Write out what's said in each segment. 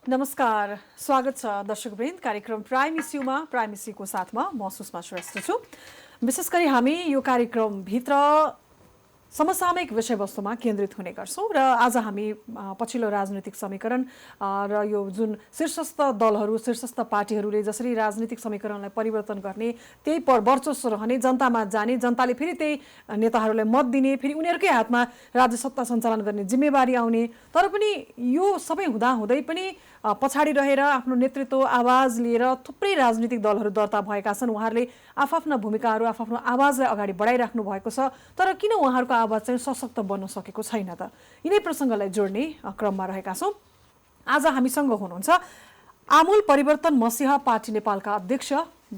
नमस्कार, स्वागत छ दर्शकवृन्द कार्यक्रम प्राइम इस्युमा प्राइम इस्युको साथमा म सुषमा श्रेष्ठ छु। विशेष गरी हामी यो कार्यक्रमभित्र समसामयिक विषयवस्तुमा केन्द्रित हुने गर्छौँ र आज हामी पछिल्लो राजनीतिक समीकरण र यो जुन शीर्षस्थ दलहरू शीर्षस्थ पार्टीहरूले जसरी राजनीतिक समीकरणलाई परिवर्तन गर्ने त्यही वर्चस्व रहने जनतामा जाने जनताले फेरि त्यही नेताहरूलाई मत दिने फेरि उनीहरूकै हातमा राज्य सत्ता सञ्चालन गर्ने जिम्मेवारी आउने तर पनि यो सबै हुँदाहुँदै पनि पछाडि रहेर आफ्नो नेतृत्व आवाज लिएर थुप्रै राजनीतिक दलहरू दर्ता भएका छन्। उहाँहरूले आफ्ना भूमिकाहरू आफ्नो आवाजलाई अगाडि बढाइराख्नु भएको छ तर किन उहाँहरूको आवाज चाहिँ सशक्त बन्न सकेको छैन त? यिनै प्रसङ्गलाई जोड्ने क्रममा रहेका छौँ। आज हामीसँग हुनुहुन्छ आमूल परिवर्तन मसीहा पार्टी नेपालका अध्यक्ष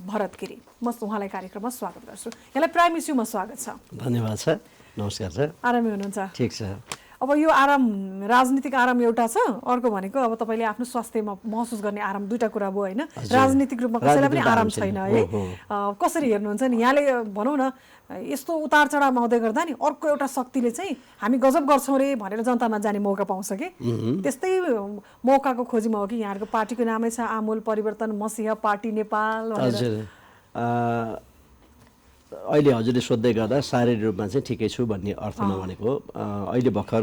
भरत गिरी। म उहाँलाई कार्यक्रममा स्वागत गर्छु। यहाँलाई प्राइम इस्युमा स्वागत छ। धन्यवाद छ। नमस्कार छ। आरामै हुनुहुन्छ? ठिक छ। अब यो आराम राजनीतिक आराम एउटा छ, अर्को भनेको अब तपाईँले आफ्नो स्वास्थ्यमा महसुस गर्ने आराम दुईटा कुरा भयो होइन? राजनीतिक रूपमा कसैलाई पनि आराम छैन है। कसरी हेर्नुहुन्छ नि? यहाँले भनौँ न यस्तो उतार चढाव आउँदै गर्दा नि अर्को एउटा शक्तिले चाहिँ हामी गजब गर्छौँ रे भनेर जनतामा जाने मौका पाउँछ कि त्यस्तै मौकाको खोजीमा हो कि यहाँहरूको पार्टीको नामै छ आमूल परिवर्तन मसीहा पार्टी नेपाल भनेर? अहिले हजुरले सोध्दै गर्दा शारीरिक रूपमा चाहिँ ठिकै छु भन्ने अर्थमा भनेको अहिले भर्खर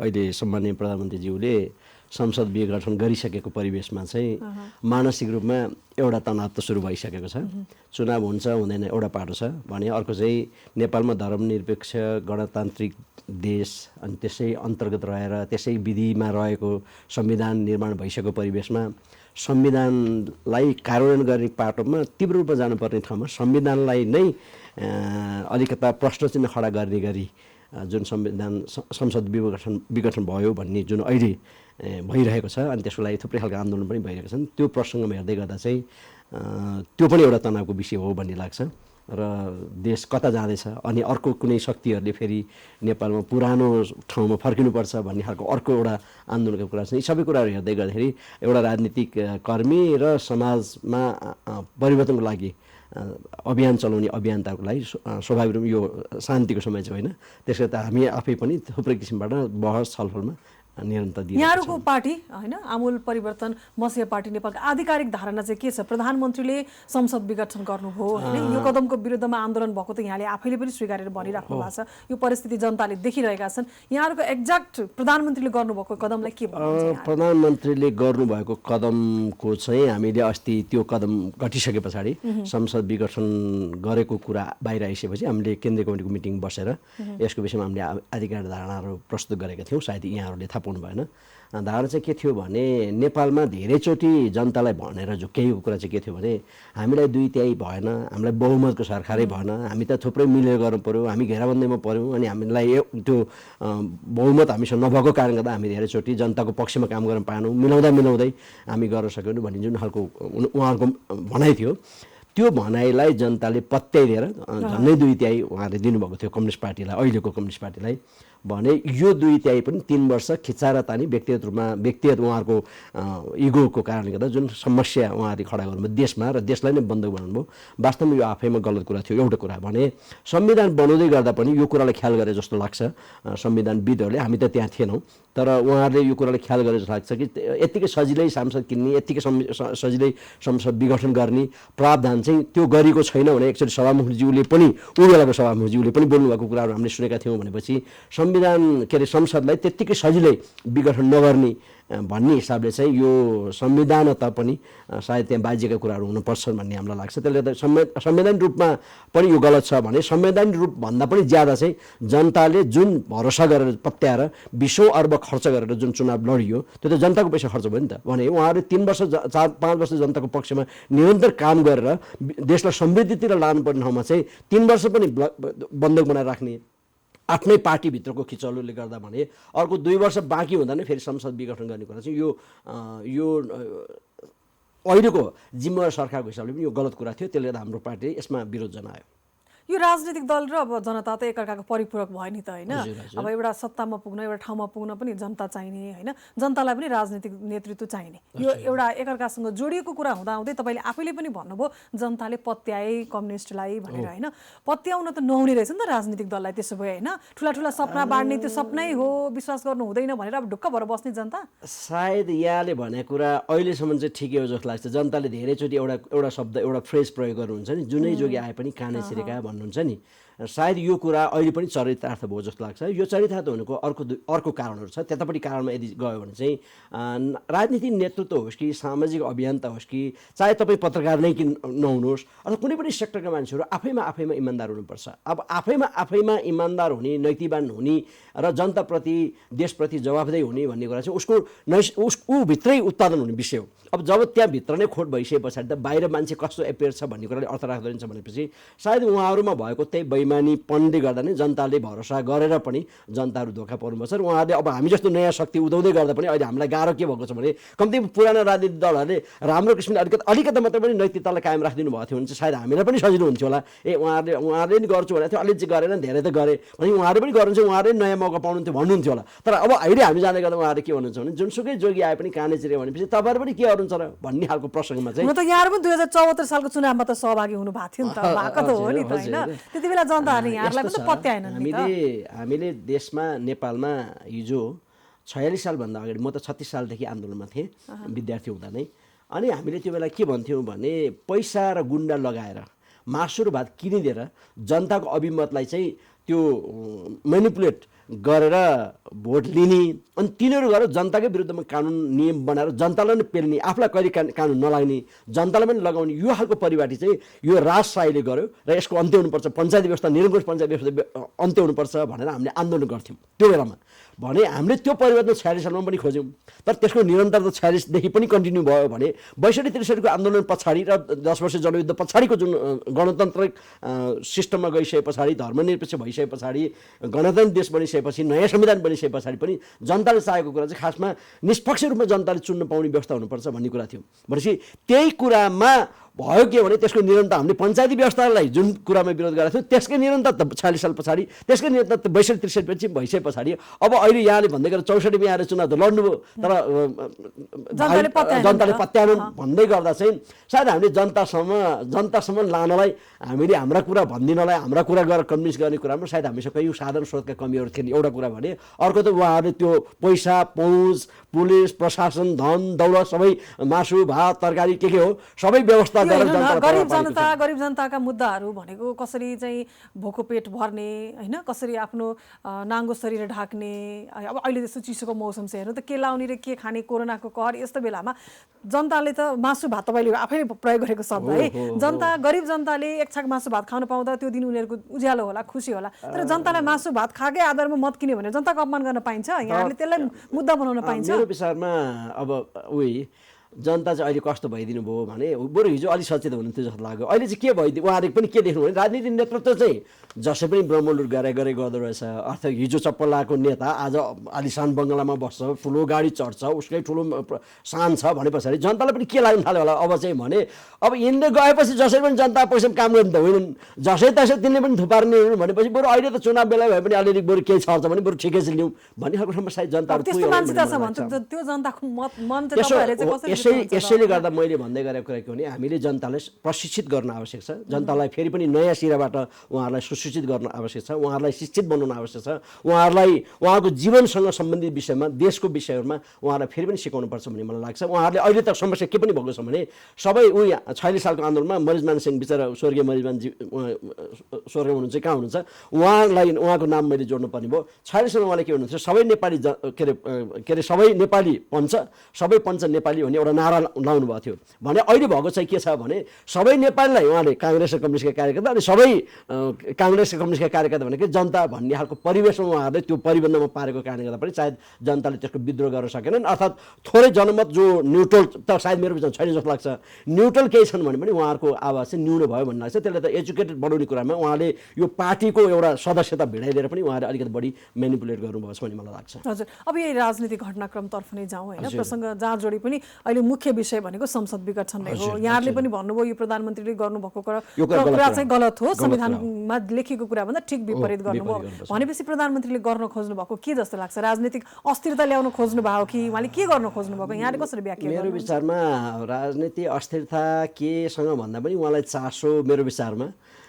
अहिले सम्माननीय प्रधानमन्त्रीज्यूले संसद विघटन गरिसकेको परिवेशमा चाहिँ मानसिक रूपमा एउटा तनाव त सुरु भइसकेको छ। चुनाव हुन्छ हुँदैन एउटा पाटो छ भने अर्को चाहिँ नेपालमा धर्मनिरपेक्ष गणतान्त्रिक देश अनि त्यसै अन्तर्गत रहेर त्यसै विधिमा रहेको संविधान निर्माण भइसकेको परिवेशमा संविधानलाई कार्यान्वयन गर्ने पाटोमा तीव्र रूपमा जानुपर्ने ठाउँमा संविधानलाई नै अलिकता प्रश्न चिन्ह खडा गर्ने गरी जुन संसद विघटन भयो भन्ने जुन अहिले भइरहेको छ अनि त्यसको लागि थुप्रै खालको आन्दोलन पनि भइरहेका छन्। त्यो प्रसङ्गमा हेर्दै गर्दा चाहिँ त्यो पनि एउटा तनावको विषय हो भन्ने लाग्छ र देश कता जाँदैछ अनि अर्को कुनै शक्तिहरूले फेरि नेपालमा पुरानो ठाउँमा फर्किनुपर्छ भन्ने खालको अर्को एउटा आन्दोलनको कुरा छ। यी सबै कुराहरू हेर्दै गर्दाखेरि एउटा राजनीतिक कर्मी र समाजमा परिवर्तनको लागि अभियान चलाउने अभियन्ताको लागि स्वाभाविक रूपमा यो शान्तिको समय चाहिँ होइन। त्यसले त हामी आफै पनि थुप्रै किसिमबाट बहस छलफलमा निरन्तर दिइरहेका छौँ। यहाँहरूको पार्टी होइन आमूल परिवर्तन मसीहा पार्टी नेपालको आधिकारिक धारणा चाहिँ के छ? प्रधानमन्त्रीले संसद विघटन गर्नुभयो होइन, यो कदमको विरुद्धमा आन्दोलन भएको त यहाँले आफैले पनि स्वीकारेर भनिराख्नु भएको छ। यो परिस्थिति जनताले देखिरहेका छन्। यहाँहरूको एक्ज्याक्ट प्रधानमन्त्रीले गर्नुभएको कदमलाई के भन्नुहुन्छ? प्रधानमन्त्रीले गर्नुभएको कदमको चाहिँ हामीले अस्ति त्यो कदम घटिसके पछाडि संसद विघटन गरेको कुरा बाहिर आइसकेपछि हामीले केन्द्रीय कमिटीको मिटिङ बसेर यसको विषयमा हामीले आधिकारिक धारणाहरू प्रस्तुत गरेका थियौँ। सायद यहाँहरूले थाहा पाउनु भएन। धारणा चाहिँ के थियो भने नेपालमा धेरैचोटि जनतालाई भनेर झुक्क्याइएको कुरा चाहिँ के थियो भने हामीलाई 2/3 भएन, हामीलाई बहुमतको सरकारै भएन, हामी त थुप्रै मिलेर गर्नु पऱ्यो, हामी घेराबन्दीमा पऱ्यौँ अनि हामीलाई त्यो बहुमत हामीसँग नभएको कारणले गर्दा हामी धेरैचोटि जनताको पक्षमा काम गर्न पाएनौँ, मिलाउँदै हामी गर्न सकेनौँ भन्ने जुन खालको उहाँहरूको भनाइ थियो त्यो भनाइलाई जनताले पत्याइदिएर झन्डै 2/3 उहाँहरूले दिनुभएको थियो कम्युनिस्ट पार्टीलाई, अहिलेको कम्युनिस्ट पार्टीलाई। भने यो 2/3 पनि 3 वर्ष खिचाएर तानी व्यक्तिगत रूपमा व्यक्तिगत उहाँहरूको इगोको कारणले गर्दा जुन समस्या उहाँहरूले खडा गर्नुभयो देशमा र देशलाई नै बन्द बनाउनुभयो। वास्तवमा यो आफैमा गलत कुरा थियो। एउटा कुरा भने संविधान बनाउँदै गर्दा पनि यो कुरालाई ख्याल गरे जस्तो लाग्छ संविधानविदहरूले, हामी त त्यहाँ थिएनौँ तर उहाँहरूले यो कुरालाई ख्याल गरे जस्तो लाग्छ कि यत्तिकै सजिलै सांसद किन्ने यत्तिकै सजिलै संसद विघटन गर्ने प्रावधान चाहिँ त्यो गरेको छैन भने एकचोटि सभामुखज्यूले पनि उही बेलाको सभामुखज्यूले पनि बोल्नुभएको कुराहरू हामीले सुनेका थियौँ भनेपछि संविधान के अरे संसदलाई त्यत्तिकै सजिलै विघटन नगर्ने भन्ने हिसाबले चाहिँ यो संविधान त पनि सायद त्यहाँ बाजिएका कुराहरू हुनुपर्छ भन्ने हामीलाई लाग्छ। त्यसले गर्दा संवैधानिक रूपमा पनि यो गलत छ भने संवैधानिक रूपभन्दा पनि ज्यादा चाहिँ जनताले जुन भरोसा गरेर पत्याएर 20 अर्ब खर्च गरेर जुन चुनाव लडियो त्यो त जनताको पैसा खर्च भयो नि त। भने उहाँहरूले 3 वर्ष 4-5 वर्ष जनताको पक्षमा निरन्तर काम गरेर देशलाई समृद्धितिर लानुपर्ने ठाउँमा चाहिँ 3 वर्ष पनि बन्धक बनाएर राख्ने आफ्नै पार्टीभित्रको खिचलोले गर्दा भने अर्को 2 वर्ष बाँकी हुँदा नै फेरि संसद विघटन गर्ने कुरा चाहिँ यो अहिलेको जिम्मेवार सरकारको हिसाबले पनि यो गलत कुरा थियो। त्यसले गर्दा हाम्रो पार्टीले यसमा विरोध जनायो। यो राजनीतिक दल र अब जनता त एकअर्काको परिपूरक भयो नि त होइन। हजुर, हजुर। अब एउटा सत्तामा पुग्न एउटा ठाउँमा पुग्न पनि जनता चाहिने होइन, जनतालाई पनि राजनीतिक नेतृत्व चाहिने, यो एउटा एकअर्कासँग जोडिएको कुरा हुँदाहुँदै तपाईँले आफैले पनि भन्नुभयो जनताले पत्याए कम्युनिस्टलाई भनेर होइन। पत्याउन त नहुने रहेछ नि त राजनीतिक दललाई त्यसो भए होइन। ठुला ठुला सपना बाँड्ने त्यो सपनै हो, विश्वास गर्नु हुँदैन भनेर अब ढुक्क भएर बस्ने जनता। सायद यहाँले भनेको कुरा अहिलेसम्म चाहिँ ठिकै हो जस्तो लाग्छ। जनताले धेरैचोटि एउटा शब्द एउटा फ्रेज प्रयोग गर्नुहुन्छ नि, जुनै जोगी आए पनि कानै छिरेका भन्नुहुन्छ नि। सायद यो कुरा अहिले पनि चरितार्थ भयो जस्तो लाग्छ। यो चरितार्थ हुनुको अर्को कारणहरू छ। त्यतापट्टि कारणमा यदि गयो भने चाहिँ राजनीतिक नेतृत्व होस् कि सामाजिक अभियन्ता होस् कि चाहे तपाईँ पत्रकार नै किन नहुनुहोस् अथवा कुनै पनि सेक्टरका मान्छेहरू आफैमा इमान्दार हुनुपर्छ। अब आफैमा इमान्दार हुने, नैतिकवान हुने र जनताप्रति देशप्रति जवाफदेही हुने भन्ने कुरा चाहिँ ऊ भित्रै उत्पादन हुने विषय हो। अब जब त्यहाँभित्र नै खोट भइसके पछाडि त बाहिर मान्छे कस्तो एपियर छ भन्ने कुराले अर्थ राख्दैन भनेपछि सायद उहाँहरूमा भएको त्यही बेइमानीपनले गर्दा नै जनताले भरोसा गरेर पनि जनताहरू धोका पर्नुपर्छ। र उहाँहरूले अब हामी जस्तो नयाँ शक्ति उदाउँदै गर्दा पनि अहिले हामीलाई गाह्रो के भएको छ भने कम्ती पुरानो राजनीतिक दलहरूले राम्रो किसिमले अलिकति मात्रै पनि नैतिकतालाई कायम राखिदिनु भएको थियो भने चाहिँ सायद हामीलाई पनि सजिलो हुन्थ्यो होला। उहाँहरूले नि गर्छु भनेको थियो, अलिक चाहिँ गरेन, धेरै त गरे भने उहाँहरूले पनि गर्नुहुन्छ, उहाँहरूले नयाँ मौका पाउनुहुन्थ्यो भन्नुहुन्थ्यो होला। तर अब अहिले हामी जाने गर्दा उहाँहरूले के भन्नुहुन्छ भने जुनसुकै जोगी आए पनि काने चिरे भनेपछि तपाईँहरू पनि के गर्नुहुन्छ र भन्ने खालको प्रसङ्गमा चाहिँ त यहाँहरू पनि 2074 सालको चुनावमा त सहभागी हुनु भएको थियो नि त, भएको त हो नि त होइन। त्यति बेला जनताहरूले यहाँहरूलाई पनि त पत्याएनन् नि त। हामीले देशमा नेपालमा हिजो 46 सालभन्दा अगाडि, म त 36 सालदेखि आन्दोलनमा थिएँ विद्यार्थी हुँदा नै, अनि हामीले त्यो बेला के भन्थ्यौँ भने पैसा र गुन्डा लगाएर मासु र भात किनिदिएर जनताको अभिमतलाई चाहिँ त्यो मेनिपुलेट गरेर भोट लिने अनि तिनीहरू गरेर जनताकै विरुद्धमा कानुन नियम बनाएर जनतालाई नै पेल्ने, आफूलाई कहिले कानुन नलाग्ने, जनतालाई पनि लगाउने यो खालको परिपाटी चाहिँ यो राजशाहीले गर्यो र यसको अन्त्य हुनुपर्छ, पञ्चायती व्यवस्था निरङ्कुश पञ्चायत व्यवस्था अन्त्य हुनुपर्छ भनेर हामीले आन्दोलन गर्थ्यौँ त्यो बेलामा। भने हामीले त्यो परिवर्तन 46 सालमा पनि खोज्यौँ, तर त्यसको निरन्तरता 46देखि पनि कन्टिन्यू भयो भने 62-63को आन्दोलन पछाडि र 10 वर्ष जनयुद्ध पछाडिको जुन गणतान्त्रिक सिस्टममा गइसके पछाडि, धर्मनिरपेक्ष भइसके पछाडि, गणतन्त्र देश बनिसकेपछि, नयाँ संविधान बनिसके पछाडि पनि जनताले चाहेको कुरा चाहिँ खासमा निष्पक्ष रूपमा जनताले चुन्न पाउने व्यवस्था हुनुपर्छ भन्ने कुरा थियो। भनेपछि त्यही कुरामा भयो के भने त्यसको निरन्तर हामीले पञ्चायती व्यवस्थालाई जुन कुरामा विरोध गरेको थियो त्यसकै निरन्तर 46 साल पछाडि, त्यसकै निरन्तर 62-63 भइसके पछाडि अब अहिले यहाँले भन्दै गरेर 64मा आएर चुनाव त लड्नुभयो तर जनताले पत्याएनन् भन्दै गर्दा चाहिँ सायद हामीले जनतासम्म लानलाई, हामीले हाम्रा कुरा भनिदिनलाई, हाम्रा कुरा गरेर कन्भिन्स गर्ने कुरामा सायद हामीसँग यो साधारण स्रोतका कमीहरू थिए। एउटा कुरा भने अर्को त उहाँहरूले त्यो पैसा, पहुँच, पुलिस, प्रशासन, धन दौलत सबै मासु भात तरकारी के हो सबै व्यवस्था गरिब जनताका मुद्दाहरू भनेको कसरी चाहिँ भोको पेट भर्ने होइन, कसरी आफ्नो नाङ्गो शरीर ढाक्ने। अब अहिले त्यस्तो चिसोको मौसम छ हेर्नु त, के लाउने र के खाने, कोरोनाको कहर, यस्तो बेलामा जनताले त मासु भात, तपाईँले आफैले प्रयोग गरेको शब्द है, जनता गरिब जनताले एक छाक मासु भात खान पाउँदा त्यो दिन उनीहरूको उज्यालो होला, खुसी होला। तर जनतालाई मासु भात खाएकै आधारमा मत किन्यो भने जनताको अपमान गर्न पाइन्छ? यहाँले त्यसलाई मुद्दा बनाउन पाइन्छ? मेरो विचारमा अब जनता चाहिँ अहिले कस्तो भइदिनु भयो भने बरु हिजो अलिक सचेत हुनुहुन्थ्यो जस्तो लाग्यो। अहिले चाहिँ के भइदियो उहाँहरूले पनि के देख्नु भने राजनीतिक नेतृत्व चाहिँ जसै पनि ब्रह्मलुट गरे गर्दो रहेछ। अर्थात् हिजो चप्पल लगाएको नेता आज आलिशान बङ्गलामा बस्छ, ठुलो गाडी चढ्छ, उसकै ठुलो सान छ भने पछाडि जनतालाई पनि के लाग्नु थाल्यो होला अब चाहिँ भने अब यिनले गएपछि जसरी पनि जनता पैसा काम गर्ने त होइनन्, जसै तसै तिनले पनि थुपार्ने भनेपछि बरु अहिले त चुनाव बेला भए पनि अलिअलि बरु केही छ भने बरु ठिकै चाहिँ लिउँ भन्ने खालको ठाउँमा सायद जनताहरू यसैले गर्दा मैले भन्दै गरेको कुरा के भने हामीले जनतालाई प्रशिक्षित गर्न आवश्यक छ। जनतालाई फेरि पनि नयाँ सिराबाट उहाँहरूलाई सुशिक्षित गर्न आवश्यक छ, उहाँहरूलाई शिक्षित बनाउन आवश्यक छ, उहाँहरूलाई उहाँको जीवनसँग सम्बन्धित विषयमा, देशको विषयहरूमा उहाँहरूलाई फेरि पनि सिकाउनुपर्छ भन्ने मलाई लाग्छ। उहाँहरूले अहिले त समस्या के पनि भएको छ भने सबै 46 सालको आन्दोलनमा मरिजमान सिंह बिचरा स्वर्गीय मरिजमानजी स्वर्गीय हुनुहुन्छ, कहाँ हुनुहुन्छ, उहाँलाई उहाँको नाम मैले जोड्नु पर्ने भयो। 46 सालमा उहाँले के भन्नुहुन्छ, सबै नेपाली के अरे सबै नेपाली पञ्च, सबै पञ्च नेपाली भन्ने एउटा नारा लाउनु भएको थियो भने अहिले भएको चाहिँ के छ भने सबै नेपालीलाई उहाँले काङ्ग्रेस र कम्युनिस्टका कार्यकर्ता अनि सबै काङ्ग्रेस र कम्युनिस्टका कार्यकर्ता भनेको जनता भन्ने खालको परिवेशमा उहाँहरूले त्यो परिबन्धमा पारेको कारणले गर्दा पनि सायद जनताले त्यसको विद्रोह गर्न सकेनन्। अर्थात् थोरै जनमत जो न्युट्रल त सायद मेरो विचार छैन जस्तो लाग्छ, न्युट्रल केही छन् भने पनि उहाँहरूको आवाज चाहिँ न्यून भयो भन्ने लाग्छ। त्यसले त एजुकेटेड बनाउने कुरामा उहाँले यो पार्टीको एउटा सदस्यता भिडाइदिएर पनि उहाँले अलिकति बढी मेनिपुलेट गर्नुभएको छ भन्ने मलाई लाग्छ। हजुर, अब यही राजनीतिक घटनाक्रमतर्फ नै जाउँ होइन, प्रसङ्ग जहाँ जोडी पनि अहिले अहिले मुख्य विषय भनेको संसद विघटन नै हो। यहाँहरूले पनि भन्नुभयो यो प्रधानमन्त्रीले गर्नुभएको यो कुरा चाहिँ गलत हो, संविधानमा लेखेको कुराभन्दा ठिक विपरीत गर्नुभयो भनेपछि प्रधानमन्त्रीले गर्न खोज्नु भएको के जस्तो लाग्छ? राजनीतिक अस्थिरता ल्याउन खोज्नु भएको कि उहाँले के गर्न खोज्नु भएको, यहाँले कसरी व्याख्या मेरो विचारमा राजनीति अस्थिरता केसँग भन्दा पनि उहाँलाई चासो, मेरो विचारमा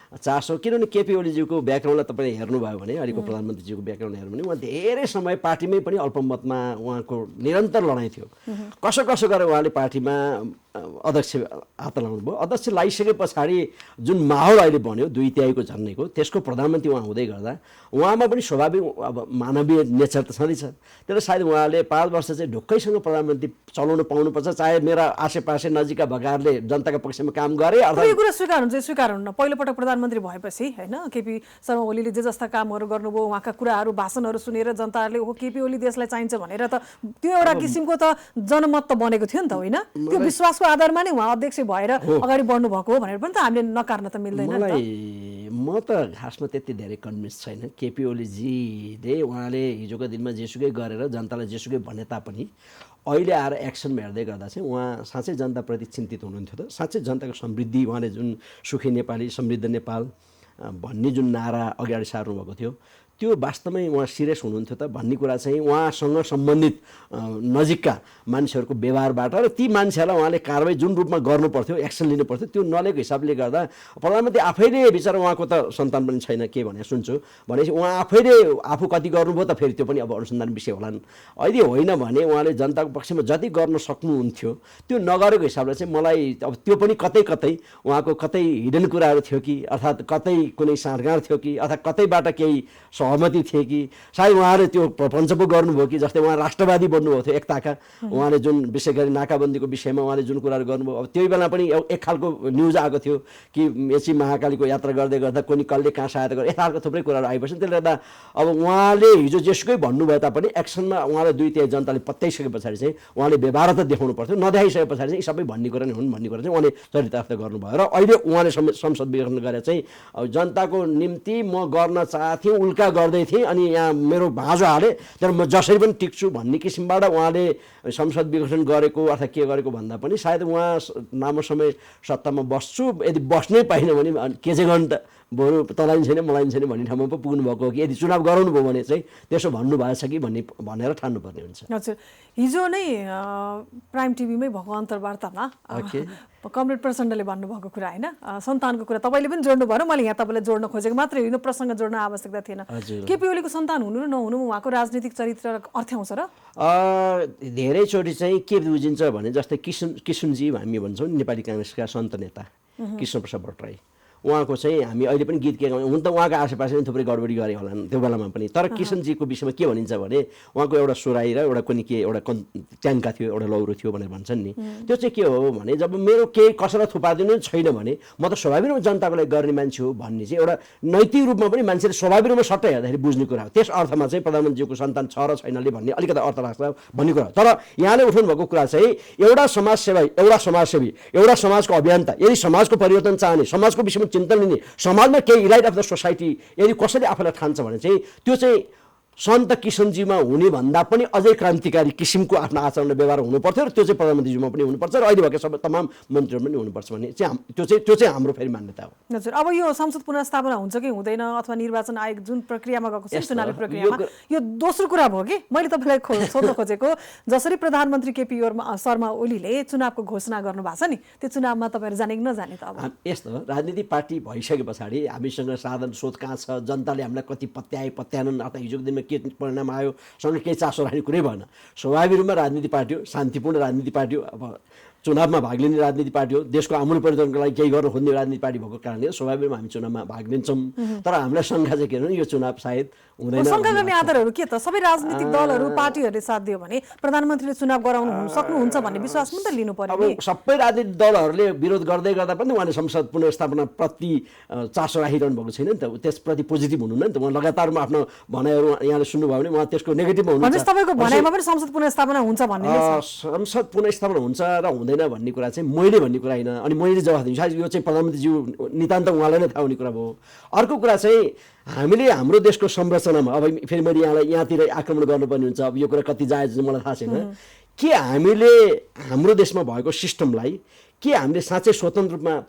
चासो, किनभने केपी ओलीज्यूको ब्याकग्राउन्डलाई तपाईँले हेर्नुभयो भने, अहिलेको प्रधानमन्त्रीज्यूको ब्याकग्राउन्ड हेर्नु भने उहाँ धेरै समय पार्टीमै पनि अल्पमतमा उहाँको निरन्तर लडाइँ थियो। कसो कसो गरेर उहाँले पार्टीमा अध्यक्ष हात लाउनु भयो। अध्यक्ष लगाइसके पछाडि जुन माहौल अहिले बन्यो 2/3 झन्डैको, त्यसको प्रधानमन्त्री उहाँ हुँदै गर्दा उहाँमा पनि स्वाभाविक अब मानवीय नेचर त छँदैछ। त्यसले सायद उहाँले 5 वर्ष चाहिँ ढुक्कैसँग प्रधानमन्त्री चलाउन पाउनुपर्छ, चाहे मेरा आसेपासे नजिकका भगारले जनताका पक्षमा काम गरे। यो कुरा स्वीकार हुन्छ स्वीकार हुन्न। पहिलोपटक प्रधानमन्त्री भएपछि होइन केपी शर्मा ओलीले जे जस्ता कामहरू गर्नुभयो, उहाँका कुराहरू भाषणहरू सुनेर जनताहरूले हो केपी ओली देशलाई चाहिन्छ भनेर त त्यो एउटा किसिमको त जनमत त बनेको थियो नि त, होइन? त्यो विश्वासको आधारमा नै उहाँ अध्यक्ष भएर अगाडि बढ्नु भएको हो भनेर पनि त हामीले नकार्न त मिल्दैन नि त। म त खासमा त्यति धेरै कन्भिन्स छैन। केपी ओलीजीले उहाँले हिजोको दिनमा जेसुकै गरेर जनतालाई जेसुकै भने तापनि अहिले आएर एक्सनमा हेर्दै गर्दा चाहिँ उहाँ साँच्चै जनताप्रति चिन्तित हुनुहुन्थ्यो त। साँच्चै जनताको समृद्धि, उहाँले जुन सुखी नेपाली समृद्ध नेपाल भन्ने जुन नारा अगाडि सार्नुभएको थियो त्यो वास्तवमै उहाँ सिरियस हुनुहुन्थ्यो त भन्ने कुरा चाहिँ उहाँसँग सम्बन्धित नजिकका मान्छेहरूको व्यवहारबाट र ती मान्छेहरूलाई उहाँले कारबाही जुन रूपमा गर्नुपर्थ्यो, एक्सन लिनुपर्थ्यो त्यो नलिएको हिसाबले गर्दा प्रधानमन्त्री आफैले बिचरा, उहाँको त सन्तान पनि छैन के भने सुन्छु भनेपछि उहाँ आफैले आफू कति गर्नुभयो त फेरि त्यो पनि अब अनुसन्धान विषय होलान्। यदि होइन भने उहाँले जनताको पक्षमा जति गर्न सक्नुहुन्थ्यो त्यो नगरेको हिसाबले चाहिँ मलाई अब त्यो पनि कतै कतै उहाँको कतै हिडन कुराहरू थियो कि, अर्थात् कतै कुनै साँठगाँठ थियो कि, अर्थात् कतैबाट केही सहमति थिए कि, सायद उहाँले त्यो प्रपञ्च पो गर्नुभयो कि। जस्तै उहाँ राष्ट्रवादी बन्नुभएको थियो एकताका, उहाँले जुन विशेष गरी नाकाबन्दीको विषयमा उहाँले जुन कुराहरू गर्नुभयो, अब त्यही बेला पनि एक खालको न्युज आएको थियो कि एची महाकालीको यात्रा गर्दै गर्दा कोनी कसले कहाँ सहायता गर्यो, यता खालको थुप्रै कुराहरू आइपर्छ। त्यसले गर्दा अब उहाँले हिजो जेसुकै भन्नुभयो तापनि एक्सनमा उहाँलाई 2/3 जनताले पत्याइसके पछाडि चाहिँ उहाँले व्यवहार त देखाउनु पर्थ्यो। नदेखाइसके पछाडि चाहिँ सबै भन्ने कुरा नै हुन् भन्ने कुरा चाहिँ उहाँले चरितार्थ गर्नुभयो। र अहिले उहाँले संसद विघटन गरेर चाहिँ जनताको निम्ति म गर्न चाहन्थेँ, उल्का गर्दै थिएँ अनि यहाँ मेरो भाँजो हालेँ तर म जसरी पनि टिक्छु भन्ने किसिमबाट उहाँले संसद विघटन गरेको अथवा के गरेको भन्दा पनि सायद उहाँ लामो समय सत्तामा बस्छु, यदि बस्नै पाइनँ भने के चाहिँ गर्नु त, बरु तलाइन छैन मलाई छैन भन्ने ठाउँमा पो पुग्नु भएको हो कि यदि चुनाव गराउनु भयो भने चाहिँ त्यसो भन्नुभएछ कि भनेर ठान्नुपर्ने हुन्छ। हजुर, हिजो नै प्राइम टिभीमै भएको अन्तर्वार्तामा कमरेड प्रचण्डले भन्नुभएको कुरा होइन, सन्तानको कुरा तपाईँले पनि जोड्नु भयो, मैले यहाँ तपाईँलाई जोड्न खोजेको मात्रै होइन, प्रसङ्ग जोड्न आवश्यकता थिएन। केपी ओलीको सन्तान हुनु र नहुनु उहाँको राजनीतिक चरित्र अर्थ्याउँछ र? धेरैचोटि चाहिँ के बुझिन्छ भने जस्तै किसुनजी हामी भन्छौँ नेपाली काङ्ग्रेसका सन्त नेता कृष्णप्रसाद भट्टराई, उहाँको चाहिँ हामी अहिले पनि गीत के गाउँछौँ। हुन त उहाँको आसेपासे पनि थुप्रै गडबडी गरे होलान् त्यो बेलामा पनि, तर किसनजीको विषयमा के भनिन्छ भने उहाँको एउटा सोराई र एउटा कुनै के एउटा ट्याङ्का थियो, एउटा लौरो थियो भनेर भन्छन् नि। त्यो चाहिँ के हो भने जब मेरो केही कसैलाई थुपारिदिनु छैन भने म त स्वाभाविक रूपमा जनताको लागि गर्ने मान्छे हो भन्ने चाहिँ एउटा नैतिक रूपमा पनि मान्छेले स्वाभाविक रूपमा सट्टै हेर्दाखेरि बुझ्ने कुरा हो। त्यस अर्थमा चाहिँ प्रधानमन्त्रीको सन्तान छ र छैनले भन्ने अलिकति अर्थ लाग्छ भन्ने कुरा हो। तर यहाँले उठाउनु भएको कुरा चाहिँ एउटा समाजसेवा, एउटा समाजसेवी, एउटा समाजको अभियन्ता, यदि समाजको परिवर्तन चाहने, समाजको विषयमा चिन्तन लिने, समाजमा केही इलाइट अफ द सोसाइटी यदि कसैले आफूलाई ठान्छ भने चाहिँ त्यो चाहिँ सन्त किसनजीमा हुने भन्दा पनि अझै क्रान्तिकारी किसिमको आफ्नो आचरण व्यवहार हुनुपर्थ्यो र त्यो चाहिँ प्रधानमन्त्रीजीमा पनि हुनुपर्छ र अहिले भएका सबै तमाम मन्त्रीहरू पनि हुनुपर्छ भन्ने चाहिँ त्यो चाहिँ हाम्रो फेरि मान्यता हो। हजुर, अब यो संसद पुनर्स्थापना हुन्छ कि हुँदैन अथवा निर्वाचन आयोग जुन प्रक्रियामा गएको छ चुनावी प्रक्रियामा, यो दोस्रो कुरा भयो कि मैले तपाईँलाई सोध्न खोजेको, जसरी प्रधानमन्त्री केपी शर्मा ओलीले चुनावको घोषणा गर्नु भएको छ नि, त्यो चुनावमा तपाईँहरू जाने कि नजाने त? अब यस्तो राजनीतिक पार्टी भइसके पछाडि हामीसँग साधन स्रोत कहाँ छ, जनताले हामीलाई कति पत्याएनन् अथवा हिजोको दिनमा के परिणाम आयो सँगै केही चासो राख्ने कुरै भएन। स्वाभाविक रूपमा राजनीति पार्टी हो, शान्तिपूर्ण राजनीति पार्टी हो, अब चुनावमा भाग लिने राजनीति पार्टी हो, देशको आमूल परिवर्तनको लागि केही गर्न खोज्ने राजनीति पार्टी भएको कारणले स्वाभाविक रूपमा हामी चुनावमा भाग लिन्छौँ। तर हामीलाई शङ्का चाहिँ के भने यो चुनाव सायद हुँदैन। शङ्का गर्ने आधारहरू के त? सबै राजनीतिक दलहरू पार्टीहरूले साथ दियो भने प्रधानमन्त्रीले चुनाव गराउनु सक्नुहुन्छ भन्ने विश्वास पनि त लिनु पर्यो। अब सबै राजनीतिक दलहरूले विरोध गर्दै गर्दा पनि उहाँले संसद पुनर्स्थापना प्रति चासो राखिरहनु भएको छैन नि त, त्यसप्रति पोजिटिभ हुनुहुन्न नि त। उहाँ लगातारमा आफ्नो भनाइहरू यहाँले सुन्नुभयो भने उहाँ त्यसको नेगेटिभमा हुनुहुन्छ। तपाईँको भनाइमा पनि संसद पुनर्स्थापना हुन्छ भन्ने संसद पुनर्स्थापना हुन्छ र हुँदैन भन्ने कुरा चाहिँ मैले भन्ने कुरा होइन, अनि मैले जवाफ दिन्छु सायद यो चाहिँ प्रधानमन्त्रीज्यू नितान्त उहाँलाई नै थाहा हुने कुरा भयो। अर्को कुरा चाहिँ हामीले हाम्रो देशको संरचनामा अब फेरि मैले यहाँलाई यहाँतिर आक्रमण गर्नुपर्ने हुन्छ, अब यो कुरा कति जायज मलाई थाहा छैन, के हामीले हाम्रो देशमा भएको सिस्टमलाई के हामीले साँच्चै स्वतन्त्र रूपमा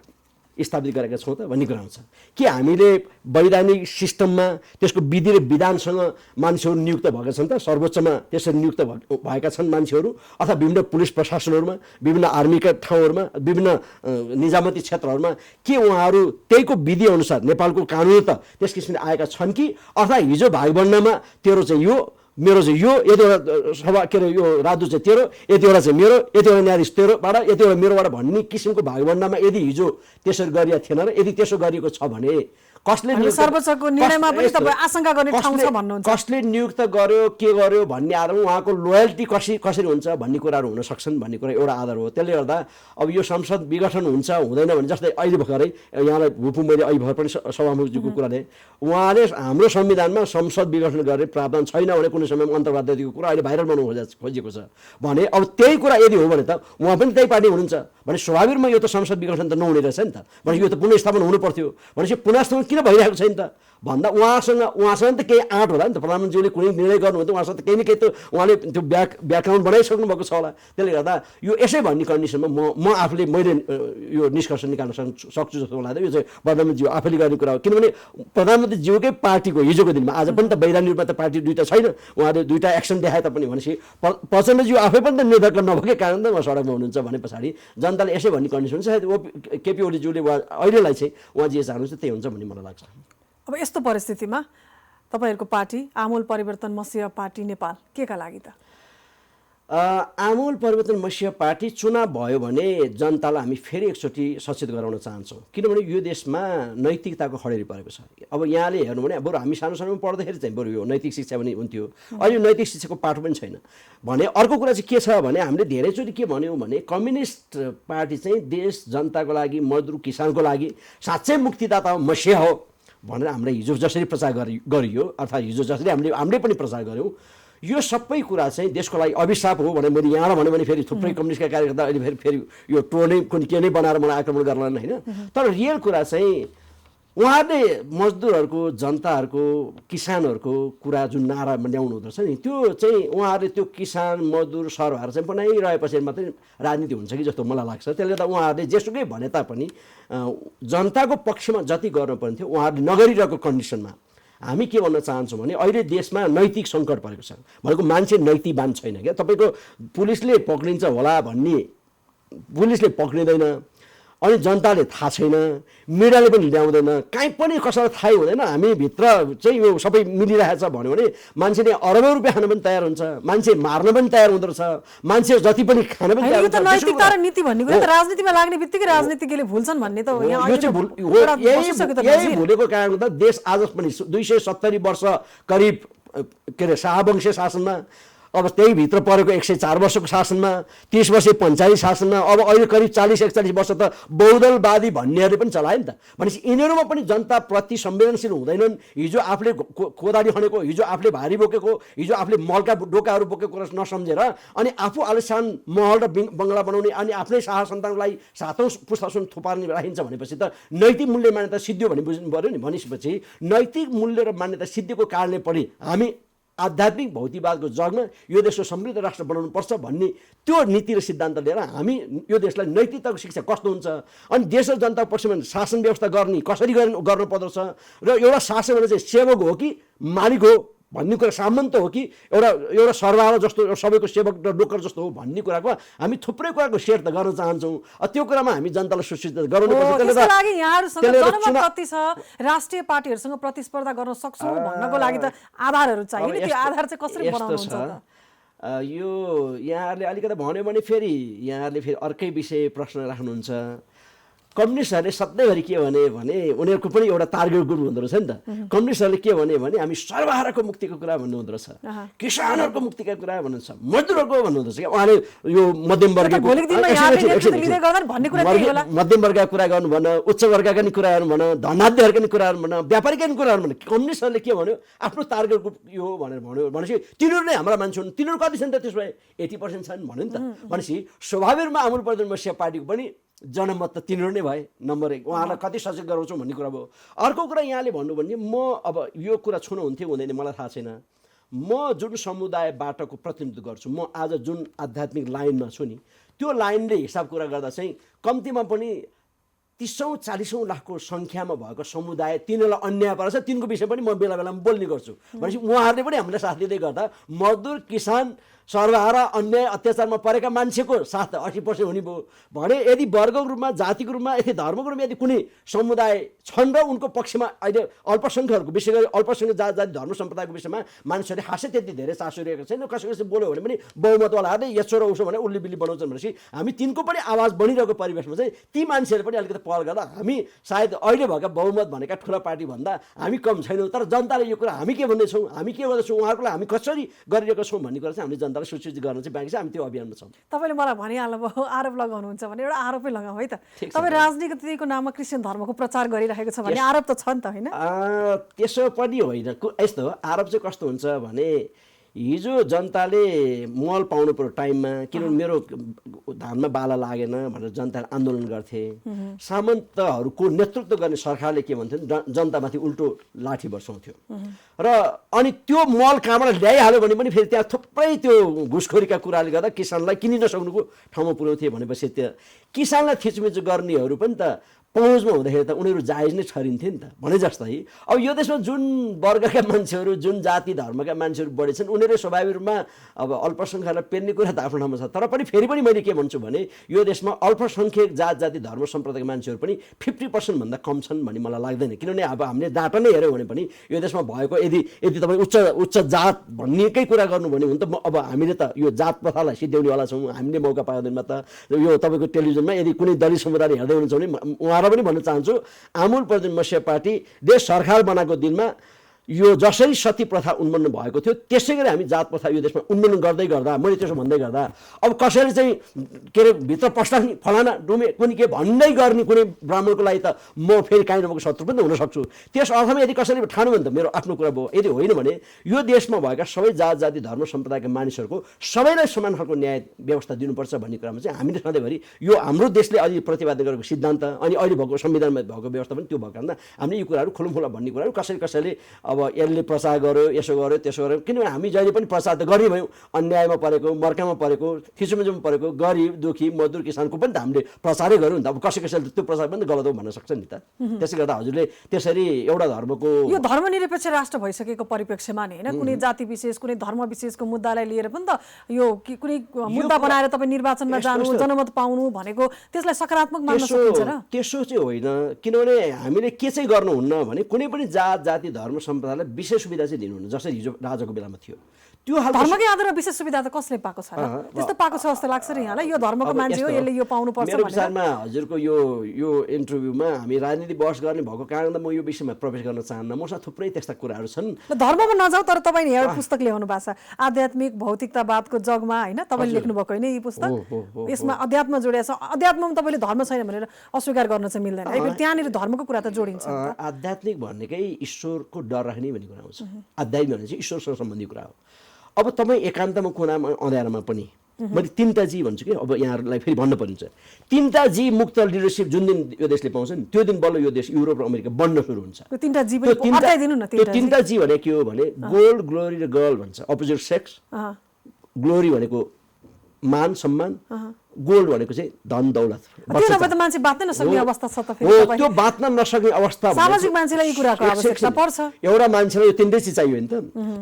स्थापित गरेका छौँ त भन्ने कुरा आउँछ। के हामीले वैधानिक सिस्टममा त्यसको विधि र विधानसँग मान्छेहरू नियुक्त भएका छन् त, सर्वोच्चमा त्यसरी नियुक्त भएका छन् मान्छेहरू, अथवा विभिन्न पुलिस प्रशासनहरूमा, विभिन्न आर्मीका ठाउँहरूमा, विभिन्न निजामती क्षेत्रहरूमा के उहाँहरू त्यहीको विधि अनुसार नेपालको कानुन त त्यस किसिमले आएका छन् कि, अथवा हिजो भागभण्डामा तेरो चाहिँ यो, मेरो चाहिँ यो, यतिवटा सभा के अरे यो राजदूत चाहिँ तेरो, यतिवटा चाहिँ मेरो, यतिवटा न्यायाधीश तेरोबाट, यतिवटा मेरोबाट भन्ने किसिमको भागभण्डामा यदि हिजो त्यसरी गरिएको थिएन र यदि त्यसो गरिएको छ भने कसले सर्वोच्चको निर्णयमा पनि तपाईँ आशंका गर्ने ठाउँ छ भन्नुहुन्छ। कसले नियुक्त गर्यो के गर्यो भन्ने आधारमा उहाँको लोयल्टी कसरी हुन्छ भन्ने कुराहरू हुन सक्छन् भन्ने कुरा एउटा आधार हो। त्यसले गर्दा अब यो संसद विघटन हुन्छ हुँदैन भने जस्तै अहिले भर्खरै यहाँलाई भुपु मैले अहिले भर्खर पनि सभामुखजीको कुराले उहाँले हाम्रो संविधानमा संसद विघटन गर्ने प्रावधान छैन भने कुनै समयमा अन्तर्वार्ताको कुरा अहिले भाइरल बनाउनु खोजेको छ भने अब त्यही कुरा यदि हो भने त उहाँ पनि त्यही पार्टी हुनुहुन्छ भने स्वाभाविकमा यो त संसद विघटन त नहुने रहेछ नि त, भने यो त पुनर्स्थापन हुनु पर्थ्यो भनेपछि पुनर्स्थापन किन भइरहेको छैन त भन्दा उहाँसँग त केही आँट होला नि त, प्रधानमन्त्रीले कुनै निर्णय गर्नुहुन्छ उहाँसँग त केही न केही त उहाँले त्यो ब्याकग्राउन्ड बनाइसक्नु भएको छ होला। त्यसले गर्दा यो यसै भन्ने कन्डिसनमा म आफूले मैले यो निष्कर्ष निकाल्न सक्छु जस्तो लाग्छ। यो चाहिँ प्रधानमन्त्रीज्यू आफैले गर्ने कुरा हो, किनभने प्रधानमन्त्रीज्यूकै पार्टीको हिजोको दिनमा, आज पनि त वैधानिक रूपमा त पार्टी दुईवटा छैन, उहाँले दुईवटा एक्सन देखाए तापनि भनेपछि प्रचण्डज्यू आफै पनि त निर्धक्क नभएकै कारण त उहाँ सडकमा हुनुहुन्छ भने पछाडि जनताले यसै भन्ने कन्डिसन सायद केपी ओलीज्यूले अहिलेलाई चाहिँ उहाँ जे चाहनुहुन्छ त्यही हुन्छ भन्ने मलाई लाग्छ। अब यस्तो परिस्थितिमा तपाईँहरूको पार्टी आमूल परिवर्तन मसिह पार्टी नेपाल के का लागि त? आमूल परिवर्तन मसिह पार्टी चुनाव भयो भने जनतालाई हामी फेरि एकचोटि सचेत गराउन चाहन्छौँ, किनभने यो देशमा नैतिकताको खडेरी परेको छ। अब यहाँले हेर्नु भने बरु हामी सानो सानोमा पढ्दाखेरि चाहिँ बरु यो नैतिक शिक्षा पनि हुन्थ्यो, अहिले नैतिक शिक्षाको पाठो पनि छैन भने अर्को कुरा चाहिँ के छ भने हामीले धेरैचोटि के भन्यौँ भने कम्युनिस्ट पार्टी चाहिँ देश जनताको लागि, मजदुर किसानको लागि साँच्चै मुक्तिदाता मसिह हो भनेर हामीले हिजो जसरी प्रचार गरियो अर्थात् हिजो जसरी हामीले पनि प्रचार गऱ्यौँ, यो सबै कुरा चाहिँ देशको लागि अभिशाप हो भने मैले यहाँबाट भन्यो भने फेरि थुप्रै कम्युनिस्टका कार्यकर्ता अहिले फेरि यो टोर्ने कुनै के नै बनाएर मलाई आक्रमण गर्लान् होइन। तर रियल कुरा चाहिँ उहाँहरूले मजदुरहरूको, जनताहरूको, किसानहरूको कुरा जुन नारा ल्याउनु हुँदो रहेछ नि त्यो चाहिँ उहाँहरूले त्यो किसान मजदुर सर्वहारा चाहिँ बनाइरहेपछि मात्रै राजनीति हुन्छ कि जस्तो मलाई लाग्छ। त्यसले गर्दा उहाँहरूले जेसुकै भने तापनि जनताको पक्षमा जति गर्नुपर्ने थियो उहाँहरूले नगरिरहेको कन्डिसनमा हामी के भन्न चाहन्छौँ भने अहिले देशमा नैतिक सङ्कट परेको छ भनेको मान्छे नैतिकवान छैन क्या। तपाईँको पुलिसले पक्रिन्छ होला भन्ने पुलिसले पक्रिँदैन, अनि जनताले थाहा छैन, मिडियाले पनि ल्याउँदैन, कहीँ पनि कसैलाई थाहै हुँदैन, हामीभित्र चाहिँ यो सबै मिलिरहेछ भन्यो भने मान्छेले अरबौँ रुपियाँ खान पनि तयार हुन्छ, मान्छे मार्न पनि तयार हुँदो रहेछ, मान्छे जति पनि खान पनि तयार हुन्छ। नैतिकता र नीति भन्ने कुरा त राजनीतिमा लाग्ने बित्तिकै राजनीतिकले भुल्छन् भन्ने त यही भुलेको कारणले त देश आज पनि 270 वर्ष करिब के अरे शाहवंशीय शासनमा, अब त्यही भित्र परेको 104 वर्षको शासनमा, 30 वर्ष पञ्चायती शासनमा, अब अहिले करिब 40-41 वर्ष त बहुदलवादी भन्नेहरूले पनि चलायो नि त। भनेपछि यिनीहरूमा पनि जनताप्रति संवेदनशील हुँदैनन्। हिजो आफूले कोदारी खनेको, हिजो आफूले भारी बोकेको, हिजो आफूले मलका डोकाहरू बोकेको कुरा नसम्झेर अनि आफू आलिसान महल र बङ्गला बनाउने अनि आफ्नै शाह सन्तानलाई सातौँ पुस्तासम्म थुपार्ने राखिन्छ भनेपछि त नैतिक मूल्य मान्यता सिद्धियो भने बुझ्नु पऱ्यो नि। भनेपछि नैतिक मूल्य र मान्यता सिद्धिको कारणले पनि हामी आध्यात्मिक भौतिकवादको जगमा यो देशको समृद्ध राष्ट्र बनाउनुपर्छ भन्ने त्यो नीति र सिद्धान्त लिएर हामी यो देशलाई नैतिकताको शिक्षा कस्तो हुन्छ अनि देश र जनताको पक्षमा शासन व्यवस्था गर्ने कसरी गर्नु पर्दछ र एउटा शासकले चाहिँ सेवक हो कि मालिक हो भन्ने कुरा, सामन्त हो कि एउटा सरदार जस्तो सबैको सेवक र नोकर जस्तो हो भन्ने कुराको हामी थुप्रै कुराको सेयर त गर्न चाहन्छौँ। त्यो कुरामा हामी जनतालाई सूचित गराउनुपर्छ। त्यसको लागि यहाँहरूसँग जनमत कति छ, राष्ट्रिय पार्टीहरूसँग प्रतिस्पर्धा गर्न सक्छौँ भन्नको लागि त आधारहरू चाहियो नि, त्यो आधार चाहिँ कसरी बनाउनुहुन्छ त? यो यहाँहरूले अलिकति भन्यो भने फेरि यहाँहरूले फेरि अर्कै विषय प्रश्न राख्नुहुन्छ। कम्युनिस्टहरूले सधैँभरि के भने उनीहरूको पनि एउटा टार्गेट ग्रुप हुँदो रहेछ नि त। कम्युनिस्टहरूले के भने हामी सर्वहाराको मुक्तिको कुरा भन्नु हुँदो रहेछ, किसानहरूको मुक्तिका कुरा भन्नुहुन्छ, मजदुरहरूको भन्नुहुँदो रहेछ क्या। उहाँले यो मध्यम वर्गको कुरा गर्नु भन, उच्च वर्गका नि कुराहरू भन, धनाढ्यहरूका नि कुराहरू भन, व्यापारीका नि कुराहरू भन। कम्युनिस्टहरूले के भन्यो आफ्नो टार्गेट ग्रुप यो भनेर भन्यो भनेपछि तिनीहरू नै हाम्रा मान्छे हुन्। तिनीहरू कति छन् त? त्यसो भए 80% छन् भन्यो नि त। भनेपछि स्वाभाविकमा आमूल परिवर्तन मसिह पार्टीको पनि जनमत त तिनीहरू नै भए नम्बर 1। उहाँलाई कति सचेत गराउँछौँ भन्ने कुरा भयो। अर्को कुरा यहाँले भन्नु भने म अब यो कुरा छुनु हुन्थ्यो हुँदैन मलाई थाहा छैन, म जुन समुदायबाटको प्रतिनिधित्व गर्छु, म आज जुन आध्यात्मिक लाइनमा छु नि, त्यो लाइनले हिसाब कुरा गर्दा चाहिँ कम्तीमा पनि 30-40 लाखको सङ्ख्यामा भएको समुदाय तिनीहरूलाई अन्याय परेको छ, तिनको विषय पनि म बेला बेलामा बोल्ने गर्छु। भनेपछि उहाँहरूले पनि हामीलाई साथ दिँदै गर्दा मजदुर, किसान, सर्वहारा, अन्याय अत्याचारमा परेका मान्छेको साथ 80% हुने भयो भने यदि वर्गको रूपमा, जातिको रूपमा, यदि धर्मको रूपमा यदि कुनै समुदाय छन् र उनको पक्षमा अहिले अल्पसङ्ख्यकहरूको विशेष गरी अल्पसङ्ख्यक जाति धर्म सम्प्रदायको विषयमा मानिसहरूले खासै त्यति धेरै चासो लिएको छैन। कसै बोल्यो भने पनि बहुमतवालाहरूले यसो र उसो भने उल्ली बिल्ली बनाउँछन् भनेपछि हामी तिनको पनि आवाज बनिरहेको परिवेशमा चाहिँ ती मान्छेहरूले पनि अलिकति पहल गर्दा हामी सायद अहिले भएका बहुमत भनेका ठुला पार्टी भन्दा हामी कम छैनौँ। तर जनताले यो कुरा हामी के भन्दैछौँ, हामी के गर्दैछौँ, उहाँहरूको लागि हामी कसरी गरिरहेका छौँ भन्ने कुरा चाहिँ हामीले जनतालाई सूचित गर्न चाहिँ बाँकी छ। हामी त्यो अभियानमा छौँ। तपाईँले मलाई भनिहाल्नुभयो आरोप लगाउनुहुन्छ भने एउटा आरोपै लगाउँ है त। तपाईँ राजनीतिको नाममा क्रिस्चियन धर्मको प्रचार गरिरहेको छ भने आरोप त छ नि त, होइन? त्यसो पनि होइन। यस्तो हो, आरोप चाहिँ कस्तो हुन्छ भने हिजो जनताले मल पाउनु पर्यो टाइममा, किनभने मेरो धानमा बाला लागेन भनेर जनताले आन्दोलन गर्थे। सामन्तहरूको नेतृत्व गर्ने सरकारले के भन्थ्यो, जनतामाथि उल्टो लाठी बर्साउँथ्यो र अनि त्यो मल कहाँबाट ल्याइहाल्यो भने पनि फेरि त्यहाँ थुप्रै त्यो घुसखोरीका कुराले गर्दा किसानलाई किनि नसक्नुको ठाउँमा पुर्याउँथे। भनेपछि त्यो किसानलाई थिचमिच गर्नेहरू पनि त पहुँचमा हुँदाखेरि त उनीहरू जायज नै ठहरिन्थे नि त। भने जस्तै अब यो देशमा जुन वर्गका मान्छेहरू, जुन जाति धर्मका मान्छेहरू बढी छन्, उनीहरू स्वाभाविक रूपमा अब अल्पसङ्ख्यकलाई पेर्ने कुरा त आफ्नो ठाउँमा छ। तर पनि फेरि पनि मैले के भन्छु भने यो देशमा अल्पसङ्ख्यक जाति धर्म सम्प्रदायका मान्छेहरू पनि 50% भन्दा कम छन् भन्ने मलाई लाग्दैन। किनभने अब हामीले डाटा नै हेऱ्यौँ भने पनि यो देशमा भएको यदि तपाईँ उच्च जात भन्नेकै कुरा गर्नु भने त अब हामीले त यो जात प्रथालाई सिद्ध्याउनेवाला छौँ। हामीले मौका पाउँदैनमा त यो तपाईँको टेलिभिजनमा यदि कुनै दलित समुदायले हेर्दै हुनुहुन्छ भने र पनि भन्न चाहन्छु, आमूल प्रदेश मत्स्य पार्टी देश सरकार बनाएको दिनमा यो जसरी सती प्रथा उन्मूलन भएको थियो त्यसै गरी हामी जात प्रथा यो देशमा उन्मूलन गर्दै गर्दा, मैले त्यसो भन्दै गर्दा अब कसैले चाहिँ के अरे भित्र पस्ने फलाना डुमे कुनै के भन्दै गर्ने कुनै ब्राह्मणको लागि त म फेरि काहीँ नभएको शत्रु पनि हुन सक्छु। त्यस अर्थमा यदि कसैले ठान्यो भने त मेरो आफ्नो कुरा भयो। यदि होइन भने यो देशमा भएका सबै जात जाति धर्म सम्प्रदायका मानिसहरूको सबैलाई समान खालको न्याय व्यवस्था दिनुपर्छ भन्ने कुरामा चाहिँ हामीले सधैँभरि यो हाम्रो देशले अहिले प्रतिपादन गरेको सिद्धान्त अनि अहिले भएको संविधानमा भएको व्यवस्था पनि त्यो भएको कारण हामीले यो कुराहरू खुलुमखुला भन्ने कुराहरू कसैले अब यसले प्रचार गर्यो, यसो गर्यो, त्यसो गर्यो। किनभने हामी जहिले पनि प्रचार त गर्ने भयौँ, अन्यायमा परेको, मर्कामा परेको, थिचोमिचोमा परेको गरिब दुखी मजदुर किसानको पनि त हामीले प्रचारै गऱ्यौँ नि त। अब कसैले त्यो प्रचार पनि गलत हो भन्न सक्छ नि त। त्यसै गर्दा हजुरले त्यसरी एउटा धर्मको यो धर्मनिरपेक्ष राष्ट्र भइसकेको परिप्रेक्ष्यमा नि होइन, कुनै जाति विशेष कुनै धर्म विशेषको मुद्दालाई लिएर पनि त यो कुनै मुद्दा बनाएर तपाईँ निर्वाचनमा जानु, जनमत पाउनु भनेको त्यसलाई सकारात्मक मान्न सकिन्छ र? त्यसो चाहिँ होइन। किनभने हामीले के चाहिँ गर्नुहुन्न भने कुनै पनि जात जाति धर्म सम्प्रदायलाई विशेष सुविधा चाहिँ दिनुहुन्न जसरी हिजो राजाको बेलामा थियो। त्यो धर्मकै आधारमा विशेष सुविधा त कसले पाएको छ र? त्यस्तो पाएको छ जस्तो लाग्छ र यहाँलाई? यो धर्मको मान्छे हो, यसले यो पाउनु पर्छ मेरो विचारमा हजुरको यो इन्टरभ्यूमा हामी राजनीति बहस गर्ने भएको कारण त म यो विषयमा प्रवेश गर्न चाहन्न। मसँग थुप्रै त्यस्ता कुराहरू छन्। धर्ममा नजाऊ, तर तपाईँले एउटा पुस्तक ल्याउनु भएको छ, आध्यात्मिक भौतिकतावादको जगमा, होइन? तपाईँले लेख्नुभएको होइन यी पुस्तक? यसमा अध्यात्म जोडिएको छ। अध्यात्ममा तपाईँले धर्म छैन भनेर अस्वीकार गर्न चाहिँ मिल्दैन। त्यहाँनिर धर्मको कुरा त जोडिन्छ। आध्यात्मिक भन्नेकै ईश्वरको डर राख्ने भन्ने कुरा आउँछ। आध्यात्मिक भने चाहिँ ईश्वरसँग सम्बन्धी कुरा हो। अब तपाईँ एकान्तमा कुनामा अँध्यारोमा पनि मैले 3टा जी भन्छु कि अब यहाँहरूलाई फेरि भन्न परिन्छ। 3टा जी मुक्त लिडरसिप जुन दिन यो देशले पाउँछ नि त्यो दिन बल्ल यो देश युरोप र अमेरिका बन्न सुरु हुन्छ। त्यो 3टा जी पनि बताइदिनु न। त्यो 3टा जी भने के हो भने गोल्ड, ग्लोरी र गर्ल भन्छ, अपोजिट सेक्स। ग्लोरी भनेको मान सम्मान, गोल्ड भनेको चाहिँ धन दौलत। त्यो मान्छे बाँच्न नसक्ने अवस्था छ त फेरि। त्यो बाँच्न नसक्ने अवस्था सामाजिक मान्छेलाई यी कुराको आवश्यकता पर्छ। एउटा मान्छेलाई यो 3टै चिज चाहियो नि त।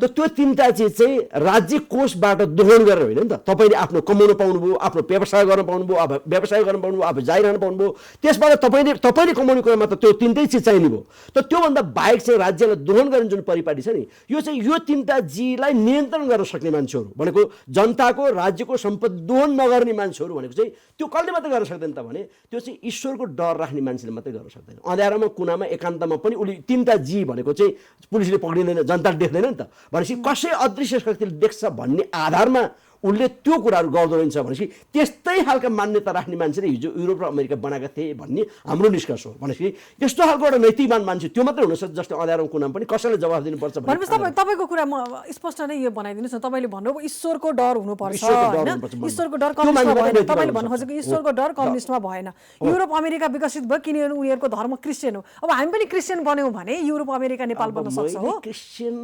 त्यो 3टा चिज चाहिँ राज्य कोषबाट दोहन गरेर होइन नि त। तपाईँले आफ्नो कमाउन पाउनुभयो, आफ्नो व्यवसाय गर्न पाउनुभयो, अब व्यवसाय गर्न पाउनुभयो, अब जारी रहन पाउनुभयो, त्यसबाट तपाईँले कमाउने कुरामा त त्यो 3टै चिज चाहिने भयो। त त्योभन्दा बाहेक चाहिँ राज्यलाई दोहन गर्ने जुन परिपाटी छ नि, यो चाहिँ यो 3टा जीलाई नियन्त्रण गर्न सक्ने मान्छेहरू भनेको जनताको राज्यको सम्पत्ति दोहन नगर्ने मान्छेहरू भनेको चाहिँ त्यो कसले मात्रै गर्न सक्दैन त भने त्यो चाहिँ ईश्वरको डर राख्ने मान्छेले मात्रै गर्न सक्दैन। अँध्यारोमा कुनामा एकान्तमा पनि उसले 3टा जी भनेको चाहिँ पुलिसले पक्रिँदैन, जनताले देख्दैन नि त। भनेपछि कसै अदृश्य शक्तिले देख्छ भन्ने आधारमा उसले त्यो कुराहरू गर्दो रहेछ भनेपछि त्यस्तै खालका मान्यता राख्ने मान्छेले हिजो युरोप र अमेरिका बनाएका थिए भन्ने हाम्रो निष्कर्ष हो। भनेपछि त्यस्तो खालको एउटा नैतिकवान मान्छे त्यो मात्रै हुनसक्छ जस्तो अँध्यारो कुनामा पनि कसैले जवाफ दिनुपर्छ भनेपछि तपाईँको कुरा म स्पष्ट नै यो बनाइदिनुहोस् न। तपाईँले भन्नुभयो ईश्वरको डर हुनुपर्छ होइन, ईश्वरको डर कम्युनिस्टमा भएन। तपाईँले भन्नु खोजेको ईश्वरको डर कम्युनिस्टमा भएन। युरोप अमेरिका विकसित भयो किनभने उनीहरूको धर्म क्रिस्चियन हो। अब हामी पनि क्रिस्चियन बन्यौँ भने युरोप अमेरिका नेपाल बन्न सक्छ हो। क्रिस्चियन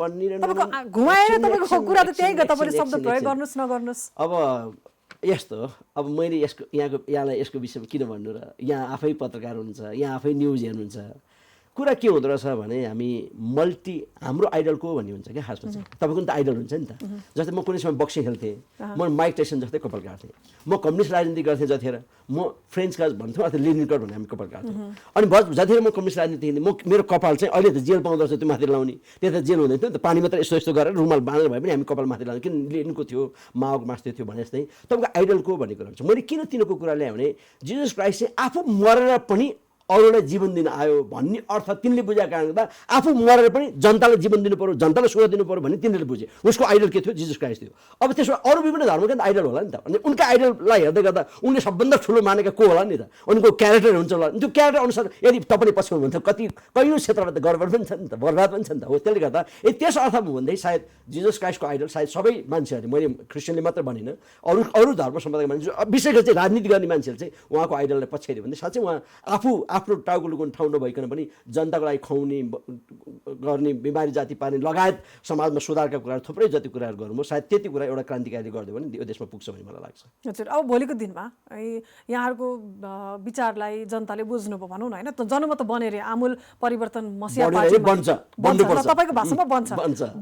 बन्ने घुमाएर तपाईँको कुरा त त्यही गयो, तपाईँले शब्द प्रयोग गर्नुहोस् नगर्नुहोस्। अब यस्तो हो, अब मैले यहाँलाई यसको विषयमा किन भन्नु र, यहाँ आफै पत्रकार हुनुहुन्छ, यहाँ आफै न्युज हेर्नुहुन्छ। कुरा के हुँदो रहेछ भने हामी हाम्रो आइडल को भन्ने हुन्छ क्या खासमा चाहिँ। तपाईँको नि त आइडल हुन्छ नि त। जस्तै म कुनै समय बक्सिङ खेल्थेँ, म माइक टाइसन जस्तै कपाल काट्थेँ। म कम्युनिस्ट राजनीति गर्थेँ जतिखेर, म फ्रेन्च काज भन्थ्यौँ अथवा लेनिन कट भन्ने हामी कपाल काट्थ्यौँ। अनि जतिखेर म कम्युनिस्ट राजनीति खेल्थेँ, मेरो कपाल चाहिँ अहिले त जेल पाउँदो रहेछ त्यो माथि लाउने, त्यता जेल हुँदैन थियो नि त। पानी मात्र यस्तो यस्तो गरेर रुमाल बाँधेर भए पनि हामी कपाल माथि लाउँथ्यौँ, किन लेनिनको थियो, माओको मास्टर थियो भने जस्तै। तपाईँको आइडल को भन्ने कुरा हुन्छ। मैले किन तिनीहरूको कुरा ल्याएँ भने जिजस क्राइस्ट चाहिँ आफू मरेर पनि अरूलाई जीवन दिन आयो भन्ने अर्थ तिनले बुझेको कारणले गर्दा आफू मरेर पनि जनतालाई जीवन दिनु पर्यो, जनतालाई सुख दिनु पर्यो भन्ने तिनीहरूले बुझे। उसको आइडल के थियो? जिजस क्राइस्ट थियो। अब त्यसो अरू विभिन्न धर्मका आइडल होला नि त। अनि उनका आइडललाई हेर्दै गर्दा उनले सबभन्दा ठुलो मानेका को होला नि त, उनको क्यारेक्टर हुन्छ होला। त्यो क्यारेक्टर अनुसार यदि तपाईँले पछ्याउनु हुन्छ कयौँ क्षेत्रमा त गडबड पनि छ नि त, बर्बाद पनि छ नि त। हो, त्यसले गर्दा त्यस अर्थमा भन्दै सायद जिजस क्राइस्टको आइडल सायद सबै मान्छेहरूले, मैले क्रिस्चियनले मात्र भनिनँ, अरू धर्म सम्बन्धका मान्छे विशेष गरी चाहिँ राजनीति गर्ने मान्छेहरू चाहिँ उहाँको आइडललाई पछ्याइदियो भने साँच्चै उहाँ आफू आफ्नो टाउको लुकुन ठाउँ नभइकन पनि जनताको लागि खुवाउने गर्ने, बिमारी जाति पार्ने लगायत समाजमा सुधारका कुराहरू थुप्रै जति कुराहरू गरौँ, सायद त्यति कुरा एउटा क्रान्तिकारी गरिदियो भने यो देशमा पुग्छ भन्ने मलाई लाग्छ। हजुर, अब भोलिको दिनमा यहाँहरूको विचारलाई जनताले बुझ्नुभयो भनौँ न होइन, जनमत बनेर आमूल परिवर्तन मसिया पार्टीमा तपाईँको भाषामा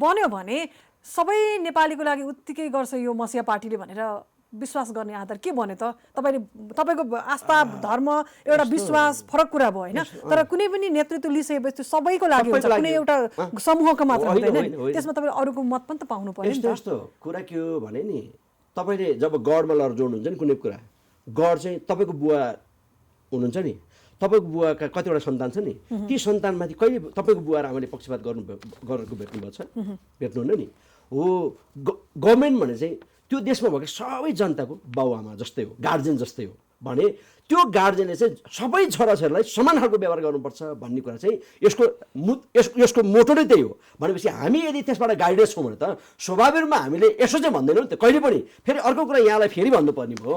बन्यो भने सबै नेपालीको लागि उत्तिकै गर्छ यो मसिया पार्टीले भनेर विश्वास गर्ने आधार के भन्यो त? तपाईँको आस्था धर्म एउटा विश्वास फरक कुरा भयो होइन, तर कुनै पनि नेतृत्व लिइसकेपछि त्यो सबैको लागि हुन्छ, कुनै एउटा समूहको मात्र हुँदैन। त्यसमा तपाईँले अरूको मत पनि त पाउनु पर्यो नि त। यस्तो कुरा के हो भने नि, तपाईँले जब गडमा लगेर जोड्नुहुन्छ नि कुनै कुरा, गड चाहिँ तपाईँको बुवा हुनुहुन्छ नि, तपाईँको बुवाका कतिवटा सन्तान छ नि, ती सन्तानमाथि कहिले तपाईँको बुवा र आमाले पक्षपात गरेको भेट्नुभएको छ? भेट्नुहुन्न नि। हो, गभर्मेन्ट भने चाहिँ त्यो देशमा भएको सबै जनताको बाउआमा जस्तै हो, गार्जेन जस्तै हो भने त्यो गार्जेनले चाहिँ सबै छोराछोरीलाई समान खालको व्यवहार गर्नुपर्छ भन्ने कुरा चाहिँ यसको मोटो नै त्यही हो। भनेपछि हामी यदि त्यसबाट गाइडेन्स छौँ भने त स्वाभाविक रूपमा हामीले यसो चाहिँ भन्दैनौँ नि त कहिले पनि। फेरि अर्को कुरा यहाँलाई फेरि भन्नुपर्ने भयो,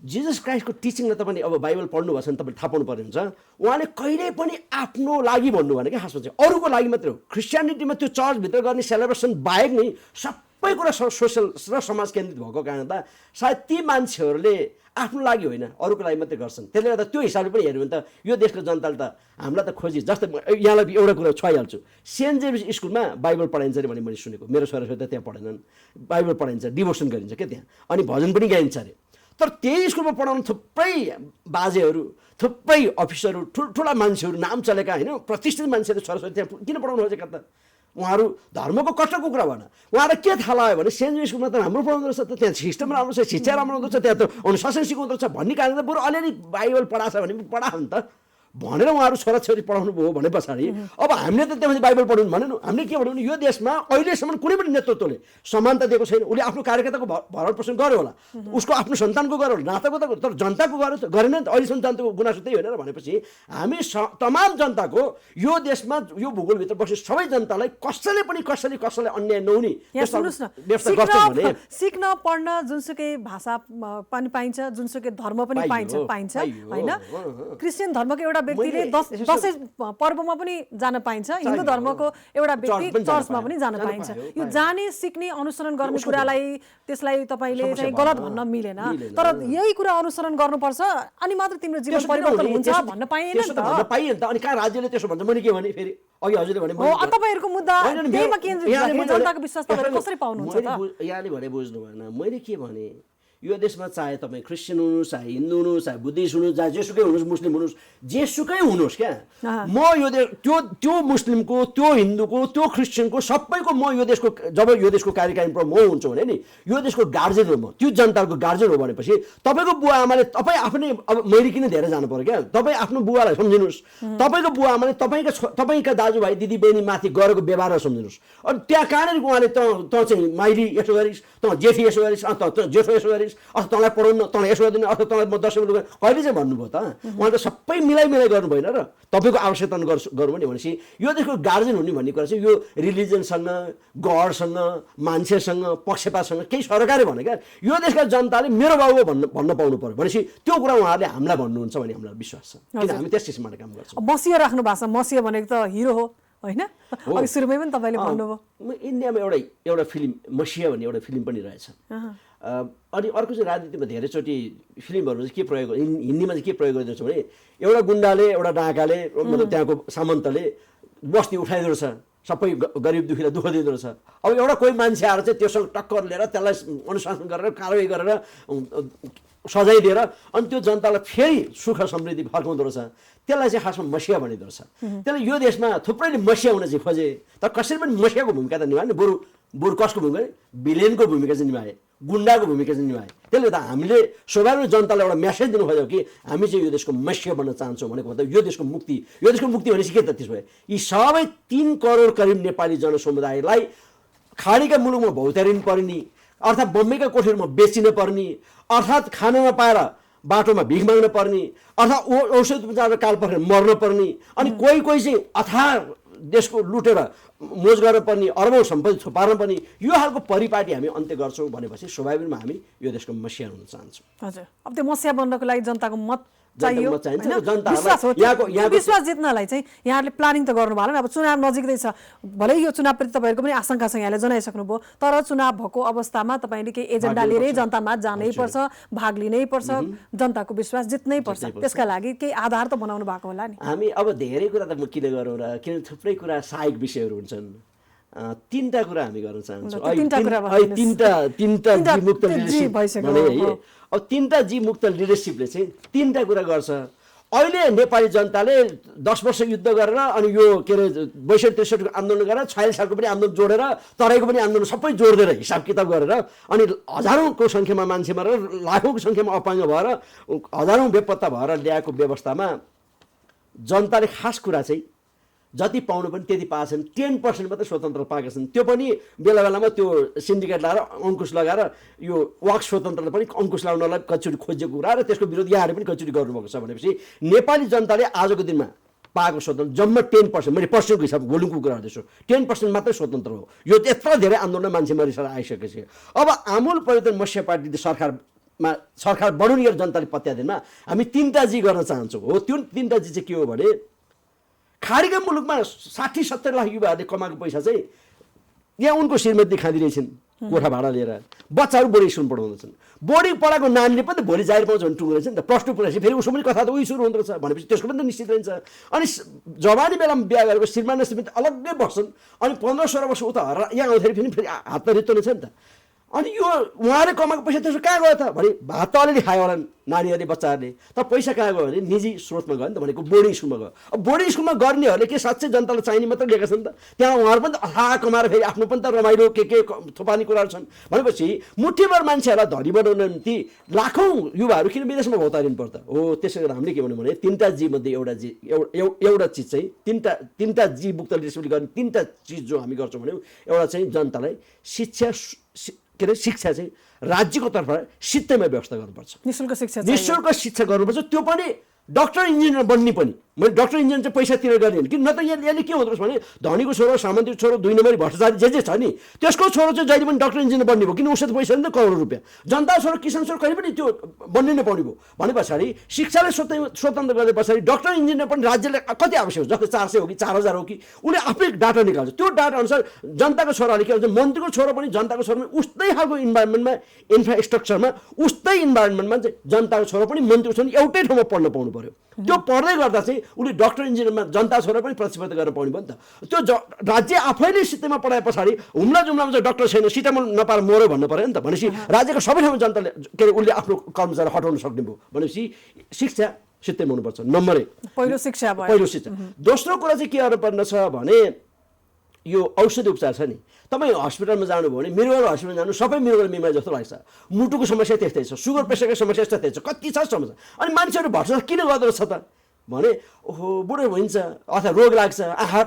जिजस क्राइस्टको टिचिङलाई तपाईँले अब बाइबल पढ्नु भएको छ भने तपाईँले थाहा पाउनु पर्ने हुन्छ। उहाँले कहिल्यै पनि आफ्नो लागि भन्नु भने क्या खासमा चाहिँ अरूको लागि मात्रै हो। क्रिस्चियनिटीमा त्यो चर्चभित्र गर्ने सेलिब्रेसन बाहेक नै सबै कुरा सोसल र समाज केन्द्रित भएको कारणले गर्दा सायद ती मान्छेहरूले आफ्नो लागि होइन अरूको लागि मात्रै गर्छन्। त्यसले गर्दा त्यो हिसाबले पनि हेऱ्यो भने त यो देशको जनताले त हामीलाई त खोजी। जस्तै यहाँलाई एउटा कुरा छुवाइहाल्छु, सेन्ट जेम्स स्कुलमा बाइबल पढाइन्छ अरे भने मैले सुनेको, मेरो छोराछोरी त त्यहाँ पढेनन्। बाइबल पढाइन्छ, डिभोसन गरिन्छ क्या त्यहाँ, अनि भजन पनि गाइन्छ अरे। तर त्यही स्कुलमा पढाउनु थुप्रै बाजेहरू, थुप्रै अफिसरहरू, ठुल्ठुला मान्छेहरू, नाम चलेका होइन प्रतिष्ठित मान्छेहरू छोराछोरी त्यहाँ किन पढाउनु खोजेका त? उहाँहरू धर्मको कष्टको कुरा भएन, उहाँलाई के थाहा लाग्यो भने सेन्ट जेम्स स्कुलमा त राम्रो पढाउँदो रहेछ त, त्यहाँ सिस्टम राम्रो छ, शिक्षा राम्रो हुँदो रहेछ, त्यहाँ त अनुशासन सिकाउँदो रहेछ भन्ने कारणले बरु अलिअलि बाइबल पढाएको छ भने पढायो नि त भनेर उहाँहरू छोराछोरी पढाउनु भयो भने पछाडि अब हामीले त त्यहाँपछि बाइबल पढौँ भनेन। हामीले के भन्यौँ भने यो देशमा अहिलेसम्म कुनै पनि नेतृत्वले समानता दिएको छैन। उसले आफ्नो कार्यकर्ताको भरण पोषण गर्यो होला, उसको आफ्नो सन्तानको गर्यो होला, नातागोताको, तर जनताको गरेन नि त। अहिलेसम्म जनताको गुनासो त्यही होइन र भनेपछि हामी तमाम जनताको यो देशमा यो भूगोलभित्र बस्ने सबै जनतालाई कसैले अन्याय नहुने व्यवस्था गर्छ भने सिक्न पढ्न जुनसुकै भाषा पनि पाइन्छ, जुनसुकै धर्म पनि पाइन्छ होइन। क्रिस्चियन धर्मको एउटा व्यक्तिले दसैँ पर्वमा पनि जान पाइन्छ, हिन्दू धर्मको एउटा व्यक्ति चर्चमा पनि जान पाइन्छ। यो जाने सिक्ने अनुसरण गर्ने कुरालाई त्यसलाई तपाईँले चाहिँ गलत भन्न मिलेन, तर यही कुरा अनुसरण गर्नुपर्छ अनि मात्र तिम्रो जीवन परिवर्तन हुन्छ भन्न पाइएन नि त। अनि कहाँ राज्यले त्यसो भन्छ? मैले के भने फेरि अघि हजुरले भने तपाईँहरूको मुद्दा त्यहीमा केन्द्रित जनताको विश्वास तपाईँले कसरी पाउनुहुन्छ त? यहाँले भने बुझ्नु भएन। मैले के भने यो देशमा चाहे तपाईँ क्रिस्चियन हुनुहोस्, चाहे हिन्दू हुनुहोस्, चाहे बुद्धिस्ट हुनुहोस्, चाहे जेसुकै हुनुहोस्, मुस्लिम हुनुहोस्, जेसुकै हुनुहोस् क्या, म यो त्यो मुस्लिमको, त्यो हिन्दूको, त्यो क्रिस्चियनको सबैको म यो देशको, जब यो देशको कार्यकारिणी म हुन्छु भने नि यो देशको गार्जेन हो, म त्यो जनताको गार्जेन हो भनेपछि तपाईँको बुवा आमाले तपाईँ आफ्नै, अब मैले किन धेरै जानु पर्यो क्या, तपाईँ आफ्नो बुवालाई सम्झिनुहोस्, तपाईँको बुवा आमाले तपाईँका दाजुभाइ दिदीबहिनी माथि गरेको व्यवहार सम्झिनुहोस्। अनि त्यहाँ कहाँनिर उहाँले त चाहिँ माइली यसो गरिस्, त जेठी यसो गरिस्, त जेठो यसो गरिस्, अथवा तँलाई पढाउनु, तँलाई यसो गरिदिनु, अथवा तँलाई म 10 रुपियाँ कहिले चाहिँ भन्नुभयो त? उहाँले त सबै मिलाइ गर्नु भएन र तपाईँको आवश्यकता गरौँ भने भनेपछि यो देशको गार्जेन हुने भन्ने कुरा चाहिँ यो रिलिजनसँग, गडसँग, मान्छेसँग, पक्षपातसँग केही सरकारले भने क्या, यो देशका जनताले मेरो बाबु भन्न पाउनु पर्यो भनेपछि त्यो कुरा उहाँहरूले हामीलाई भन्नुहुन्छ भन्ने हामीलाई विश्वास छ, किन हामी त्यस किसिमबाट काम गर्छौँ। मसिया राख्नु भएको छ, मसिया भनेको त हिरो हो होइन, अघि सुरुमै पनि तपाईँले भन्नुभयो। इन्डियामा एउटा फिल्म मसिया भन्ने एउटा फिल्म पनि रहेछ। अनि अर्को चाहिँ राजनीतिमा धेरैचोटि फिल्महरू चाहिँ के प्रयोग, हिन्दीमा चाहिँ के प्रयोग गरिदिन्छ भने एउटा गुन्डाले, एउटा डाँकाले, मतलब त्यहाँको सामन्तले बस्ती उठाइदिँदो रहेछ, सबै गरिब दुखीलाई दुःख दिँदो रहेछ। अब एउटा कोही मान्छे आएर चाहिँ त्योसँग टक्कर लिएर त्यसलाई अनुशासन गरेर कारवाही गरेर सजाय दिएर अनि त्यो जनतालाई फेरि सुख समृद्धि फर्काउँदो रहेछ, त्यसलाई चाहिँ खासमा मसिया भनिँदो रहेछ। त्यसले यो देशमा थुप्रैले मसिया हुन चाहिँ खोजे, तर कसैले पनि मसियाको भूमिका त निभाएन, बरु कसको भूमिका, भिलेनको भूमिका चाहिँ निभाए, गुन्डाको भूमिका चाहिँ निभाए। त्यसले गर्दा हामीले स्वाभाविक जनतालाई एउटा मेसेज दिनु खोज्यौँ कि हामी चाहिँ यो देशको मसिया बन्न चाहन्छौँ भनेको मतलब यो देशको मुक्ति भनेपछि के त? त्यसो भए यी सबै 3 करोड करिब नेपाली जनसमुदायलाई खाडीका मुलुकमा भौतारिनु पर्ने, अर्थात् बम्बईका कोठरीमा बेचिन पर्ने, अर्थात् खान नपाएर बाटोमा भिख माग्न पर्ने, अर्थात् औषध उपचार काल परेर मर्न पर्ने, अनि कोही चाहिँ अथाह देशको लुटेर मोज गर्न पर्ने, अरबौँ सम्पत्ति थुपार्न पर्ने, यो खालको परिपाटी हामी अन्त्य गर्छौँ भनेपछि स्वाभाविकमा हामी यो देशको मसिया हुन चाहन्छौँ। हजुर, अब त्यो मसिया बन्नको लागि जनताको मत चाहियो, यहाँको विश्वास जित्नलाई चाहिँ यहाँहरूले प्लानिङ त गर्नु भएन। अब चुनाव नजिकै छ, भलै यो चुनावप्रति तपाईँहरूको पनि आशंका छ, यहाँले जनाइसक्नुभयो, तर चुनाव भएको अवस्थामा तपाईँले केही एजेन्डा लिएरै जनतामा जानै पर्छ, भाग लिनै पर्छ, जनताको विश्वास जित्नै पर्छ, त्यसका लागि केही आधार त बनाउनु भएको होला नि। हामी अब धेरै कुरा त म किन गरौँ र, किन थुप्रै कुरा सहायक विषयहरू हुन्छन्। 3टा कुरा हामी गर्न चाहन्छौँ। तीनटा जी मुक्त लिडरसिप भने है, अब 3टा जी मुक्त लिडरसिपले चाहिँ 3टा कुरा गर्छ। अहिले नेपाली जनताले 10 वर्ष युद्ध गरेर अनि यो के अरे 62-63 आन्दोलन गरेर 46 सालको पनि आन्दोलन जोडेर तराईको पनि आन्दोलन सबै जोडेर हिसाब किताब गरेर अनि हजारौँको सङ्ख्यामा मान्छे मरेर लाखौँको सङ्ख्यामा अपाङ्ग भएर हजारौँ बेपत्ता भएर ल्याएको व्यवस्थामा जनताले खास कुरा चाहिँ जति पाउनु पनि त्यति पाएछन्, 10% मात्रै स्वतन्त्र पाएका छन्। त्यो पनि बेला बेलामा त्यो सिन्डिकेट लगाएर अङ्कुश लगाएर यो वाक स्वतन्त्रता पनि अङ्कुश लगाउनलाई कचोटि खोजेको कुरा र त्यसको विरोध यहाँले पनि कचोटि गर्नुभएको छ भनेपछि नेपाली जनताले आजको दिनमा पाएको स्वतन्त्र जम्मा 10%, मैले पर्सेन्टको हिसाब भोल्युमको कुरा गर्दैछु, 10% मात्रै स्वतन्त्र हो। यो यत्रो धेरै आन्दोलन मान्छे मरिसकेर आइसकेपछि अब आमूल परिवर्तन मसिया पार्टीले सरकार बढाउने जनताले पत्यादिनमा हामी 3टा जी गर्न चाहन्छौँ। हो, त्यो 3टा जी चाहिँ के हो भने खाडीका मुलुकमा 60-70 लाख युवाहरूले कमाएको पैसा चाहिँ यहाँ उनको श्रीमती खाँदिरहेछन् कोठा भाडा लिएर, बच्चाहरू बोर्डिङ स्कुल पढाउँदैछन्, बोर्डिङ पढाएको नानीले पनि त भोलि जाहिर पाउँछ भने टुङ्गो रहेछ नि त, +2 पुऱ्याएपछि फेरि उसको पनि कथा त उही सुरु हुँदो रहेछ भनेपछि त्यसको पनि त निश्चित रहन्छ। अनि जवानी बेलामा बिहा गरेको श्रीमान र श्रीमती अलग्गै बस्छन्, अनि 15-16 वर्ष उता यहाँ आउँदाखेरि फेरि हात त रित्तो नै छ नि त। अनि यो उहाँले कमाएको पैसा त्यसो कहाँ गयो त भने भात त अलिअलि खायो होला नानीहरूले, बच्चाहरूले, तर पैसा कहाँ गयो भने निजी स्रोतमा गयो नि त, भनेको बोर्डिङ स्कुलमा गयो। अब बोर्डिङ स्कुलमा गर्नेहरूले के साँच्चै जनतालाई चाहिने मात्रै लिएका छन् त, त्यहाँ उहाँहरू पनि त अथाह कमाएर फेरि आफ्नो पनि त रमाइलो के थुपार्ने कुराहरू छन् भनेपछि मुठीभर मान्छेहरूलाई धनी बनाउन निम्ति लाखौँ युवाहरू किन विदेशमा भौतारिनु पर्छ। हो, त्यसै गरी हामीले के भन्यो भने 3टा जी मध्ये एउटा चिज चाहिँ 3टा जी मुक्त लिडरसिपले गर्ने 3टा चिज जो हामी गर्छौँ भने एउटा चाहिँ जनतालाई शिक्षा चाहिँ राज्यको तर्फबाट सित्तैमा व्यवस्था गर्नुपर्छ, निःशुल्क शिक्षा गर्नुपर्छ। त्यो पनि डक्टर इन्जिनियर बन्ने पनि, मैले डक्टर इन्जिनियर चाहिँ पैसा तिरेर गर्ने किन न त यसले के हुँदो रहेछ भने धनीको छोरो, सामन्तीको छोरो, 2 नम्बरी भ्रष्टाचारी जे छ नि त्यसको छोरो चाहिँ जहिले पनि डक्टर इन्जिनियर बन्ने भयो, किन उसले पैसा नि त करोड रुपियाँ। जनता छोरो, किसान छोरो कहिले पनि त्यो बन्नै नपाउने भयो भने पछाडि शिक्षाले स्वतन्त्र गर्ने पछाडि डक्टर इन्जिनियर पनि राज्यले कति आवश्यक हो, जस्तै 400 हो कि 4000 हो कि उसले आफै डाटा निकाल्छ, त्यो डाटा अनुसार जनताको छोराले के भन्छ, मन्त्रीको छोरो पनि जनताको छोरो पनि उस्तै खालको इन्भाइरोमेन्टमा, इन्फ्रास्ट्रक्चरमा उस्तै इन्भाइरोमेन्टमा चाहिँ जनताको छोरो पनि मन्त्रीको छोरो एउटै ठाउँमा पढ्न पाउनु पर्यो। त्यो पढ्दै गर्दा चाहिँ उसले डक्टर इन्जिनियरमा जनता छोरा पनि प्रतिस्पर्धा गर्न पाउने भयो नि त। त्यो राज्य आफैले सित्तैमा पढाए पछाडि हुम्ला जुम्लामा चाहिँ डक्टर छैन सिटमा नपाएर मऱ्यो भन्नु पऱ्यो नि त। भनेपछि राज्यको सबै ठाउँमा जनताले के अरे उसले आफ्नो कर्मचारी हटाउन सक्ने भयो। भनेपछि शिक्षा सित्तैमा हुनुपर्छ नम्बर 1 पहिलो शिक्षा भयो। पहिलो शिक्षा। दोस्रो कुरा चाहिँ के गर्नुपर्ने छ भने यो औषधि उपचार छ नि, तपाईँ हस्पिटलमा जानुभयो भने मृगल हस्पिटल जानु सबै मृगल बिमारी जस्तो लाग्छ। मुटुको समस्या त्यस्तै छ, सुगर प्रेसरको समस्या त्यस्तै छ, कति छ समस्या। अनि मान्छेहरू भर्छ किन गर्दो रहेछ त भने ओहो बुढो हुन्छ अथवा रोग लाग्छ आँखा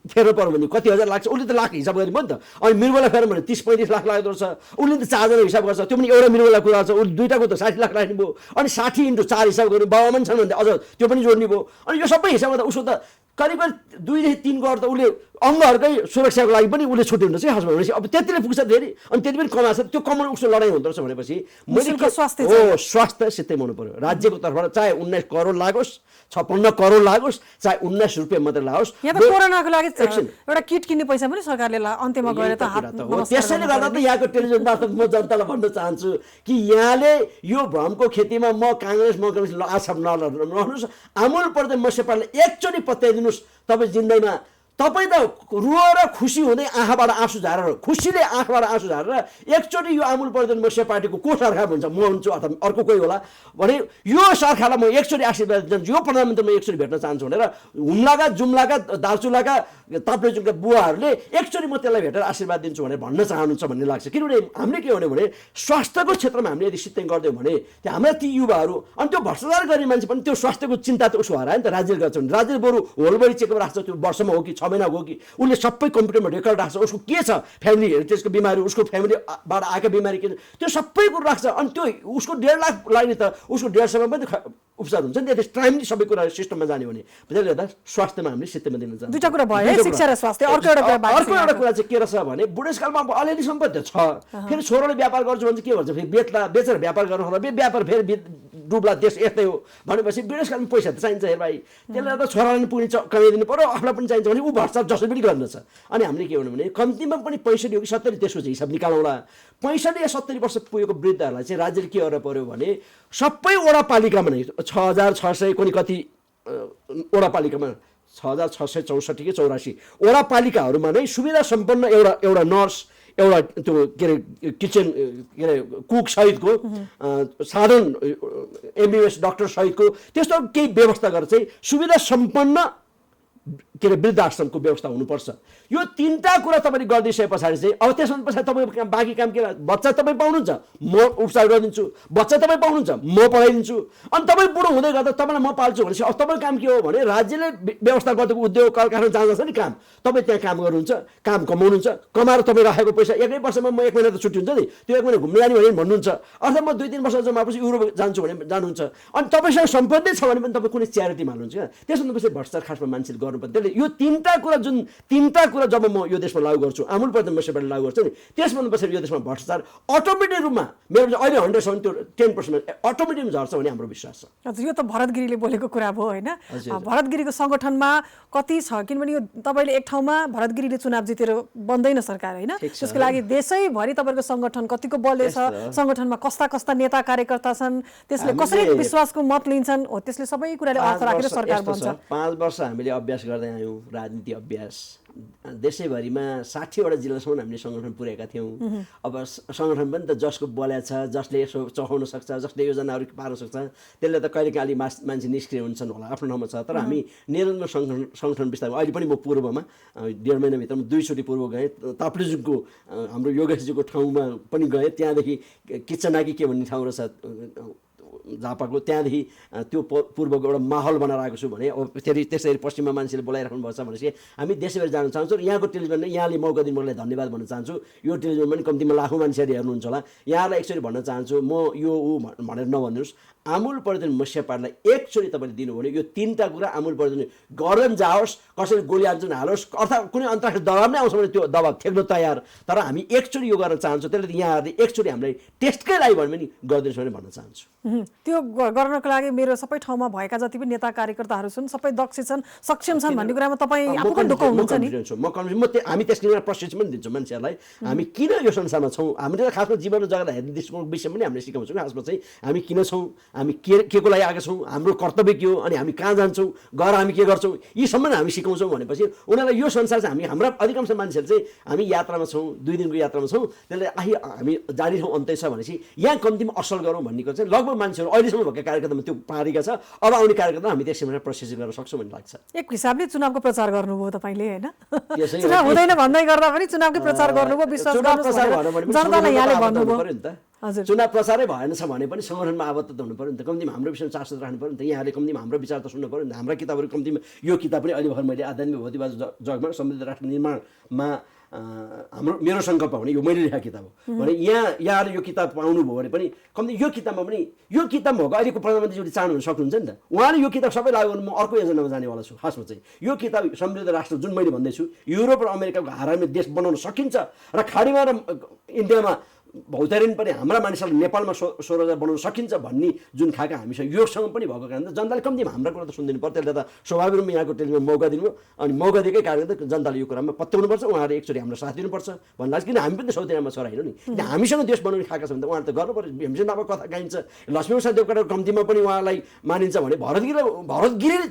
फेर्नु पर्यो भने कति हजार लाग्छ, उसले त लाख हिसाब गर्ने भयो नि त। अनि मृगलाई फेर्नु भने 30-35 लाख लाग्दो रहेछ, उसले त 4 जना हिसाब गर्छ, त्यो पनि एउटा मृगलाई कुरा गर्छ, उसले दुईटाको त 60 लाख लाग्ने भयो। अनि 60 × 4 हिसाब गर्नु बाबामा छन् भने अझ त्यो पनि जोड्ने भयो। अनि यो सबै हिसाब गर्दा उसो त करिब 2 देखि 3 करोड त उसले अङ्गहरूकै सुरक्षाको लागि पनि उसले छुट्टी हुन्छ हस्पिटल भनेपछि अब त्यतिले पुग्छ फेरि अनि त्यति पनि कमाएको छ, त्यो कमाउनु उसको लडाइँ हुँदो रहेछ भनेपछि स्वास्थ्य सित्तैमा हुनु पर्यो राज्यको तर्फबाट। चाहे 19 करोड लागोस् 56 करोड लागोस् चाहे 19 रुपियाँ मात्रै लागोस्। यहाँ त कोरोनाको लागि एउटा किट किन्ने पैसा पनि सरकारले अन्त्यमा गएर त त्यसैले गर्दा त यहाँको टेलिभिजन मार्फत म जनतालाई भन्न चाहन्छु कि यहाँले यो भ्रमको खेतीमा म काङ्ग्रेस आछाप नलर्नुहोस्। आमूल पर्दै म्युनिसिपालिटीले एकचोटि पत्याइदिनुहोस्, तपाईँ जिन्दगीमा तपाईँ त रुएर खुसी हुँदै आँखाबाट आँसु झारेर खुसीले आँखाबाट आँसु झारेर एकचोटि यो आमूल प्रदेश म्युनिसिपालिटीको को सरकार हुन्छ म हुन्छु अथवा अर्को कोही होला भने यो सरकारलाई म एकचोटि आशीर्वाद दिन्छु, यो प्रधानमन्त्री म एकचोटि भेट्न चाहन्छु भनेर हुम्लाका जुम्लाका दार्चुलाका ताप्लेजुङका बुवाहरूले एकचोटि म त्यसलाई भेटेर आशीर्वाद दिन्छु भनेर भन्न चाहनुहुन्छ भन्ने लाग्छ। किनभने हामीले के भने स्वास्थ्यको क्षेत्रमा हामीले यदि सित्तै गरिदियौँ भने त्यो हाम्रा ती युवाहरू अनि त्यो भ्रष्टाचार गर्ने मान्छे पनि त्यो स्वास्थ्यको चिन्ता त उसो हरायो नि त। राज्यले गर्छ भने राज्यले बरु होलबडी चेकअप राख्छ, त्यो वर्षमा हो कि 6 महिना हो कि उसले सबै कम्प्युटरमा रेकर्ड राख्छ, उसको के छ फ्यामिली हेरिटेजको बिमारी, उसको फ्यामिलीबाट आएका बिमारी के त्यो सबै कुरो राख्छ। अनि त्यो उसको 1.5 लाख लाग्ने त उसको 1.5 पनि उपचार हुन्छ नि, त्यति टाइमली सबै कुरा सिस्टममा जाने भने। त्यसले गर्दा स्वास्थ्यमा हामीले सित्तैमा दिन चाहन्छौँ। दुईटा कुरा भयो शिक्षा र स्वास्थ्य। अर्को एउटा कुरा चाहिँ के रहेछ भने बुढेसकालमा अब अलिअलि सम्पत्ति छ, फेरि छोराले व्यापार गर्छु भने के भन्छ फेरि बेचेर व्यापार गर्नु होला, व्यापार फेरि डुब्ला देश यस्तै हो भनेपछि बुढेसकालमा पैसा त चाहिन्छ हेर भाइ। त्यसले गर्दा छोरालाई पनि कमाइदिनु पर्यो, आफूलाई पनि चाहिन्छ भने ऊ भ्रष्टाचार जसरी पनि गर्दछ। अनि हामीले के भन्नु भने कम्तीमा पनि 65 हो कि 70 त्यसको चाहिँ हिसाब निकालौँला। 65 या 70 वर्ष पुगेको वृद्धहरूलाई चाहिँ राज्यले के गर्न पर्यो भने सबै वडापालिकामा नै 6600 कुनै कति वडापालिकामा 6664 कि 84 वडापालिकाहरूमा नै सुविधा सम्पन्न एउटा नर्स, एउटा त्यो के अरे किचन के अरे कुक सहितको साधारण एमबिबिएस डक्टर सहितको त्यस्तो केही व्यवस्था गरेर चाहिँ सुविधा सम्पन्न के अरे वृद्धाश्रमको व्यवस्था हुनुपर्छ। यो 3टा कुरा तपाईँले गरिदिइसके पछाडि चाहिँ अब त्यसमा पछाडि तपाईँको बाँकी काम के बच्चा तपाईँ पाउनुहुन्छ म उपचार गरिदिन्छु, बच्चा तपाईँ पाउनुहुन्छ म पढाइदिन्छु, अनि तपाईँ बुढो हुँदै गर्दा तपाईँलाई म पाल्छु भनेपछि अब तपाईँको काम के हो भने राज्यले व्यवस्था गरिदिएको उद्योग कल कारखाना जाँदा छ नि काम, तपाईँ त्यहाँ काम गर्नुहुन्छ, काम कमाउनुहुन्छ, कमाएर तपाईँ राखेको पैसा 1 वर्षमा म 1 महिना त छुट्टी हुन्छ नि, त्यो 1 महिना घुम्न जाने भने भन्नुहुन्छ, अथवा म 2-3 वर्ष जमाएपछि युरोप जान्छु भने जानुहुन्छ। अनि तपाईँसँग सम्पत्ति छ भने पनि तपाईँ कुनै च्यारिटीमा हाल्नुहुन्छ क्या, त्यसमा पछि भ्रष्टाचार खासमा मान्छेले गर्नुपर्छ। त्यसले यो 3टा कुरा जुन 3टा कुरा जब म यो देशमा लागू गर्छु, आमूल प्रदेश म्युनिसिपालिटी लागू गर्छु नि, त्यसभन्दा पछि यो देशमा भ्रष्टाचार अटोमेटिक रूपमा मेरो अहिले 100 छ भने त्यो 10% अटोमेटिक झर्छ भन्ने हाम्रो विश्वास छ। हजुर यो त भरत गिरीले बोलेको कुरा भयो होइन। भरत गिरीको सङ्गठनमा कति छ, किनभने यो तपाईँले एक ठाउँमा भरत गिरीले चुनाव जितेर बन्दैन सरकार होइन, त्यसको लागि देशैभरि तपाईँको सङ्गठन कतिको बलले छ, सङ्गठनमा कस्ता कस्ता नेता कार्यकर्ता छन्, त्यसले कसरी विश्वासको मत लिन्छन्, हो त्यसले सबै कुराले अर्थ राखेर सरकार बन्छ। 5 वर्ष हामीले अभ्यास गर्दै आयौँ, राजनीति अभ्यास देशैभरिमा 60वटा जिल्लासम्म हामीले सङ्गठन पुर्याएका थियौँ। अब सङ्गठन पनि त जसको बल्या छ, जसले यसो चखाउन सक्छ, जसले योजनाहरू पार्न सक्छ, त्यसले त कहिलेकाहीँ मान्छे निष्क्रिय हुन्छन् होला, आफ्नो ठाउँमा छ। तर हामी निरन्तर सङ्गठन विस्तार अहिले पनि म पूर्वमा 1.5 महिनाभित्रमा 2 चोटि पूर्व गएँ, ताप्लेजुङको हाम्रो योगेशजीको ठाउँमा पनि गएँ, त्यहाँदेखि किचनाकी के भन्ने ठाउँ रहेछ झापाको, त्यहाँदेखि त्यो पूर्वको एउटा माहौल बनाएर आएको छु भने अब फेरि त्यसरी पश्चिममा मान्छेले बोलाइराख्नु भएको छ भनेपछि हामी देशैभरि जान चाहन्छौँ। यहाँको टेलिभिजनले यहाँले मौका दिनु मलाई धन्यवाद भन्न चाहन्छु। यो टेलिभिजन पनि कम्तीमा लाखौँ मान्छेहरूले हेर्नुहुन्छ होला, यहाँलाई एकचोटि भन्न चाहन्छु म यो ऊ भनेर नभन्नुहोस्, आमूल प्रदेश म्युनिसिपालिटीलाई एकचोटि तपाईँले दिनु भने यो 3टा कुरा आमूल प्रदेश गर्न जाओस्, कसैले गोली हाल्छन् हालोस्, अर्थात् कुनै अन्तर्राष्ट्रिय दबाब नै आउँछ भने त्यो दबाब ठेक्न तयार, तर हामी एकचोटि यो गर्न चाहन्छौँ। त्यसले यहाँहरूले एकचोटि हामीलाई टेस्टकै लागि भन्यो भने गरिदिनुहोस् भने भन्न चाहन्छु। त्यो गर्नको लागि मेरो सबै ठाउँमा भएका जति पनि नेता कार्यकर्ताहरू छन् सबै दक्ष छन् सक्षम छन् भन्ने कुरामा तपाईँ आफू पनि ढुक्क हुनुहुन्छ नि। हामी त्यसले एउटा प्रशिक्षण पनि दिन्छौँ मान्छेहरूलाई हामी किन यो संसारमा छौँ। हामीले त खासमा जीवन र जगत हेर्ने दृष्टिकोण विषय पनि हामीले सिकाउँछौँ खासमा चाहिँ हामी किन छौँ, हामी के को लागि आएका छौँ, हाम्रो कर्तव्य के हो, अनि हामी कहाँ जान्छौँ, गएर हामी के गर्छौँ, यी सम्बन्ध हामी सिकाउँछौँ। भनेपछि उनीहरूलाई यो संसार चाहिँ हाम्रा अधिकांश मान्छेहरू चाहिँ हामी यात्रामा छौँ, 2 दिनको यात्रामा छौँ, त्यसले हामी जाने ठाउँ अन्त्य छ भनेपछि यहाँ कम्तीमा असल गरौँ भन्ने चाहिँ लगभग मान्छेहरू अहिलेसम्म भएका कार्यक्रममा त्यो पारेका छ। अब आउने कार्यक्रममा हामी त्यसैमा प्रशिक्षण गर्न सक्छौँ भन्ने लाग्छ। एक हिसाबले चुनावको प्रचार गर्नुभयो तपाईँले हैन, चुनाव हुँदैन भन्दै गर्दा पनि चुनावकै प्रचार गर्नुभयो, विश्वास गर्नुहोस् जनतालाई यहाँले भन्नुभयो। हजुर, चुनाव प्रचारै भएन छ भने पनि सङ्गठनमा आबद्ध त हुनु पऱ्यो नि त, कम्तीमा हाम्रो विषयमा चासो राख्नु पऱ्यो नि त, यहाँले कम्तीमा हाम्रो विचार त सुन्नु पऱ्यो नि त। हाम्रा किताबहरू कम्तीमा यो किताब पनि अहिले भर्खर मैले आध्यात्मिक भौतिकवाद जगमा समृद्ध राष्ट्र निर्माणमा मेरो सङ्कल्प भने यो मैले लेखेको किताब हो भने यहाँले यो किताब पाउनुभयो भने पनि कम्ती यो किताबमा पनि यो किताब भएको अहिलेको प्रधानमन्त्रीज्यूले चाहनु सक्नुहुन्छ नि त। उहाँले यो किताब सबै लागु गर्नु म अर्को एजेन्डामा जानेवाला छु। खासमा चाहिँ यो किताब समृद्ध राष्ट्र जुन मैले भन्दैछु युरोप र अमेरिकाको हारामी देश बनाउन सकिन्छ र खाडीमा र इन्डियामा भौतारिन पनि हाम्रा मानिसहरूले नेपालमा 16,000 बनाउन सकिन्छ भन्ने जुन खाका हामीसँग योगसँग पनि भएको कारण जनताले कम्तीमा हाम्रा कुरा त सुनिदिनु पर्यो। त्यसले त स्वाभाविक रूपमा यहाँको टेलिभिजन मौका दिनु अनि मौका दिएकै कारण त जनताले यो कुरामा पत्याउनुपर्छ, उहाँहरूले एकचोटि हाम्रो साथ दिनुपर्छ भन्ने लाग्छ। किन हामी पनि त सौतेरामा छोरा होइन नि, हामीसँग देश बनाउने खाका छ भने त उहाँले त गर्नु पर्यो। भीमसेन बाबा कथा गाइन्छ, लक्ष्मीप्रसाद देवकोटाको कम्तीमा पनि उहाँलाई मानिन्छ भने भरत गिरीले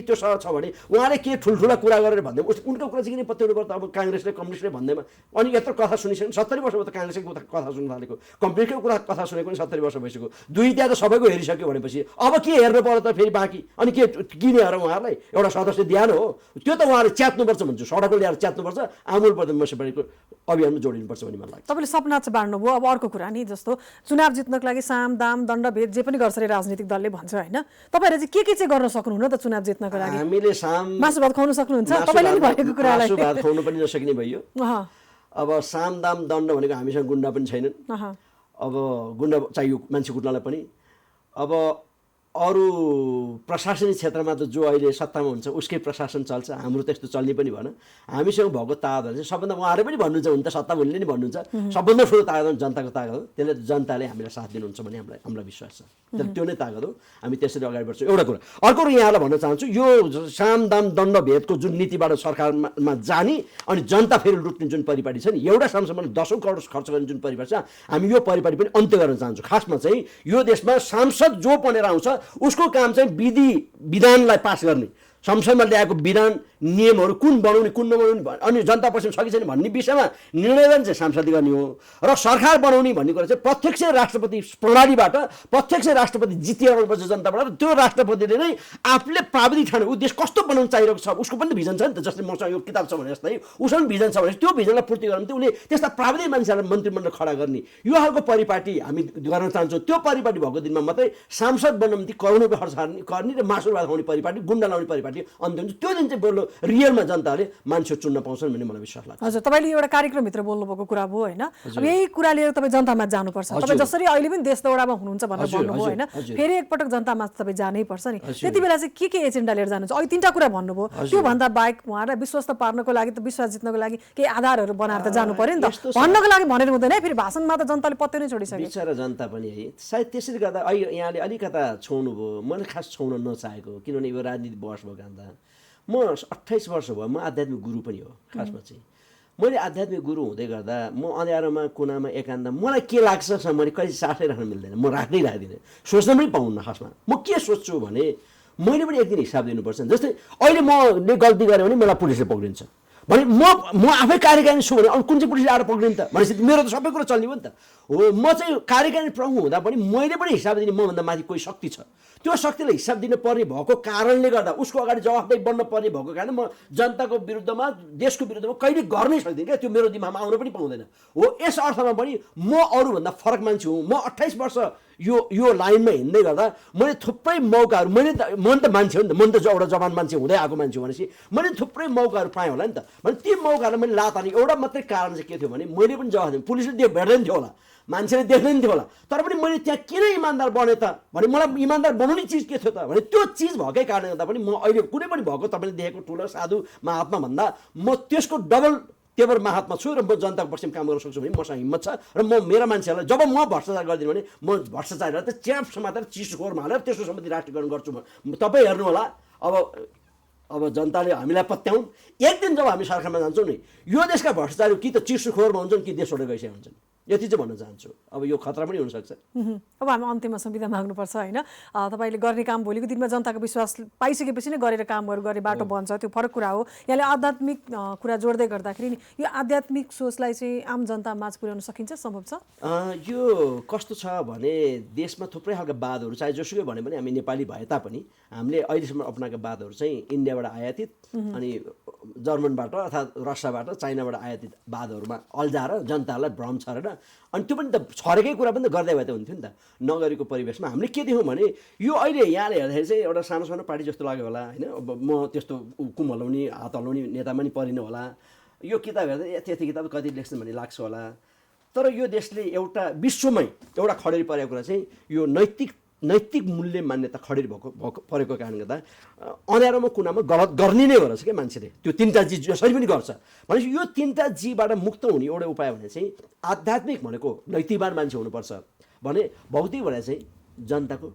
त्यो सह छ भने उहाँले के ठुल्ठुला कुरा गरेर भन्दै उनको कुरा चाहिँ किन पत्याउनु पर्छ। अब काङ्ग्रेसले कम्युनिस्टले भन्दैमा अनि यत्रो कथा सुनिसक्यो, 70 वर्षमा त काङ्ग्रेसको कथा सुन्न थालेको, कम्युनिस्टको कुरा कथा सुनेको पनि 70 वर्ष भइसक्यो। दुईटा त सबैको हेरिसक्यो भनेपछि अब के हेर्नु पर्यो त फेरि बाँकी, अनि के किने हेर उहाँहरूलाई एउटा सदस्य दिएन हो, त्यो त उहाँहरूले च्यात्नुपर्छ भन्छु, सडकमा ल्याएर च्यात्नुपर्छ, आमूल प्रधानमन्त्रीको अभियानमा जोडिनुपर्छ भन्ने मलाई लाग्छ। तपाईँले सपना चाहिँ बाँड्नुभयो। अब अर्को कुरा नि जस्तो चुनाव जित्नको लागि साम दाम दण्ड भेद जे पनि गर्छ अरे राजनीतिक दलले भन्छ होइन, तपाईँहरूले चाहिँ के चाहिँ गर्न सक्नुहुन्न त चुनाव जित्नको लागि? हामीले मासु भात खुवाउन सक्नुहुन्छ तपाईँले नि भएको कुरालाई? मासु भात खुवाउनु पनि नसकिने भयो। अब साम दाम दण्ड भनेको हामीसँग गुन्डा पनि छैनन्, अब गुन्डा चाहियो मान्छे कुट्नलाई पनि। अब अरू प्रशासनिक क्षेत्रमा त जो अहिले सत्तामा हुन्छ उसकै प्रशासन चल्छ, हाम्रो त्यस्तो चल्ने पनि भएन। हामीसँग भएको तागत चाहिँ सबभन्दा उहाँहरूले पनि भन्नुहुन्छ, हुन त सत्ता मुनिले नि भन्नुहुन्छ, सबभन्दा ठुलो तागत जनताको तागत हो। त्यसले जनताले हामीलाई साथ दिनुहुन्छ भन्ने हामीलाई विश्वास छ। त्यो नै तागत हो, हामी त्यसरी अगाडि बढ्छौँ। एउटा कुरा अर्को कुरा यहाँलाई भन्न चाहन्छु, यो साम दाम दण्ड भेदको जुन नीतिबाट सरकारमा जाने अनि जनता फेरि लुट्ने जुन परिपाटी छ नि, एउटा सामसम्म 10 करोड खर्च गर्ने जुन परिपाटी छ, हामी यो परिपाटी पनि अन्त्य गर्न चाहन्छौँ। खासमा चाहिँ यो देशमा सांसद जो बनेर आउँछ उसको काम चाहिँ विधानलाई पास गर्ने, संसदमा ल्याएको विधान नियमहरू कुन बनाउने कुन नबनाउने अनि जनता पक्ष छ कि छैन भन्ने विषयमा निर्णय चाहिँ सांसदले गर्ने हो। र सरकार बनाउने भन्ने कुरा चाहिँ प्रत्यक्ष राष्ट्रपति प्रणालीबाट प्रत्यक्ष राष्ट्रपति जितिरहनुपर्छ जनताबाट। त्यो राष्ट्रपतिले नै आफूले प्राविधिक ठाने ऊ देश कस्तो बनाउन चाहिरहेको छ उसको पनि भिजन छ नि त। जस्तै मसँग यो किताब छ भने जस्तै उसँग भिजन छ भने त्यो भिजनलाई पूर्ति गर्न उसले त्यस्ता प्राविधिक मान्छेहरूलाई मन्त्रीमण्डल खडा गर्ने यो खालको परिपाटी हामी गर्न चाहन्छौँ। त्यो परिपाटी भएको दिनमा मात्रै सांसद बन्न निम्ति करोडौँ खर्च गर्ने र मासु भात खुवाउने परिपाटी, गुन्डा लाउने परिपाटी अन्त्य हुन्छ। त्यो दिन चाहिँ बल्ल रियलमा जनताले मान्छे चुन्न पाउँछन् भन्ने मलाई विश्वास लाग्छ। हजुर, तपाईँले एउटा कार्यक्रमभित्र बोल्नुभएको कुरा भयो होइन, अब यही कुरा लिएर तपाईँ जनतामा जानुपर्छ। तपाईँ जसरी अहिले पनि देश दौडामा हुनुहुन्छ भनेर भन्नुभयो होइन, फेरि एकपटक जनतामा तपाईँ जानै पर्छ नि। त्यति बेला चाहिँ के एजेन्डा लिएर जानुहुन्छ? अहिले 3टा कुरा भन्नुभयो, त्योभन्दा बाहेक उहाँलाई विश्वस्त पार्नको लागि त विश्वास जित्नको लागि केही आधारहरू बनाएर त जानु पर्यो नि त। भन्नको लागि भनेर हुँदैन है, फेरि भाषणमा त जनताले पत्याउनै छोडिसक्यो। बिचरा जनता पनि है सायद त्यसैले गर्दा अहिले यहाँले अलिकता छोड्नु भयो, मैले खास छोड्न नचाहेको, किनभने यो राजनीति बहस भएको कारणले म 28 वर्ष भयो, म आध्यात्मिक गुरु पनि हो। खासमा चाहिँ मैले आध्यात्मिक गुरु हुँदै गर्दा म अँध्यारोमा कुनामा एकान्त मलाई के लाग्छ मैले कहिले साथै राख्न मिल्दैन, म राख्दिनँ, सोच्न पनि पाउन्न। खासमा म के सोच्छु भने मैले पनि एक दिन हिसाब दिनुपर्छ। जस्तै अहिले मैले गल्ती गरेँ भने मलाई पुलिसले पक्रिन्छ भने म आफै कार्यकारिणी छु भने अनि कुन चाहिँ पुलिसले आएर पक्रिन्छ भनेपछि मेरो त सबै कुरा चल्ने हो नि त। हो, म चाहिँ कार्यकारिणी प्रमुख हुँदा पनि मैले पनि हिसाब दिने मभन्दा माथि कोही शक्ति छ, त्यो शक्तिलाई हिसाब दिनु पर्ने भएको कारणले गर्दा उसको अगाडि जवाफदेही बन्न पर्ने भएको कारण म जनताको विरुद्धमा देशको विरुद्धमा कहिले गर्नै सक्दिनँ क्या, त्यो मेरो दिमागमा आउन पनि पाउँदैन। हो, यस अर्थमा पनि म अरूभन्दा फरक मान्छे हुँ। म 28 वर्ष यो लाइनमा हिँड्दै गर्दा मैले थुप्रै मौकाहरू म त मान्छे हो नि त, म त एउटा जवान मान्छे हुँदै आएको मान्छे हो भनेपछि मैले थुप्रै मौकाहरू पाएँ होला नि त। भने ती मौकाहरूलाई मैले लात हालेँ। एउटा मात्रै कारण चाहिँ के थियो भने मैले पनि जवाफ दिएँ, पुलिसले त्यो भेट्दैन थियो होला, मान्छेले देख्दैन थियो होला, तर पनि मैले त्यहाँ किन इमान्दार बने त भने मलाई इमान्दार बनाउने चिज के थियो त भने त्यो चिज भएकै कारणले गर्दा पनि म अहिले कुनै पनि भएको तपाईँले देखेको ठुलो साधु महात्मा भन्दा म त्यसको डबल त्यही भएर महात्मा छु र म जनताको पक्षमा काम गर्न सक्छु भने मसँग हिम्मत छ र म मेरा मान्छेहरूलाई जब म भ्रष्टाचार गरिदिनु भने म भ्रष्टाचारलाई त च्याप समातेर चिसोखोरमा हालेर तेस्रो सम्पत्ति राष्ट्रियकरण गर्छु म। तपाईँ हेर्नु होला अब जनताले हामीलाई पत्याउन्, एक दिन जब हामी सरकारमा जान्छौँ नि यो देशका भ्रष्टाचारी कि त चिसोखोरमा हुन्छन् कि देश छोडेर गइसकेका हुन्छन्। यति चाहिँ भन्न चाहन्छु। अब यो खतरा पनि हुनसक्छ। अब हामी अन्त्यमा संविधा माग्नुपर्छ होइन। तपाईँले गर्ने काम भोलिको दिनमा जनताको विश्वास पाइसकेपछि नै गरेर कामहरू गरे बाटो बन्छ, त्यो फरक कुरा हो। यहाँले आध्यात्मिक कुरा जोड्दै गर्दाखेरि नि यो आध्यात्मिक सोचलाई चाहिँ आम जनता माझ पुर्याउन सकिन्छ, सम्भव छ? यो कस्तो छ भने देशमा थुप्रै खालका वादहरू चाहे जोसुकै भने पनि हामी नेपाली भए तापनि हामीले अहिलेसम्म अपनाएका वादहरू चाहिँ इन्डियाबाट आयातित अनि जर्मनबाट अथवा रसियाबाट चाइनाबाट आयातित वादहरूमा अल्झाएर जनतालाई भ्रम छरेर अनि त्यो पनि त छरेकै कुरा पनि त गर्दै भए त हुन्थ्यो नि त। नगरेको परिवेशमा हामीले के देख्यौँ भने यो अहिले यहाँले हेर्दाखेरि चाहिँ एउटा सानो सानो पार्टी जस्तो लाग्यो होला होइन। अब म त्यस्तो कुम हलाउने हात हलाउने नेतामा नि परिनँ होला। यो किताब हेर्दा यति किताब कति लेख्छन् भन्ने लाग्छ होला। तर यो देशले एउटा विश्वमै एउटा खडेरी परेको कुरा चाहिँ यो नैतिक मूल्य मान्यता खडेरी परेको कारणले गर्दा अँध्यारोमा कुनामा गलत गर्ने नै हो रहेछ क्या मान्छेले। त्यो तिनवटा जी जसरी पनि गर्छ भनेपछि यो तिनवटा जीबाट मुक्त हुने एउटा उपाय भने चाहिँ आध्यात्मिक भनेको नैतिकवान मान्छे हुनुपर्छ भने भौतिक भने चाहिँ जनताको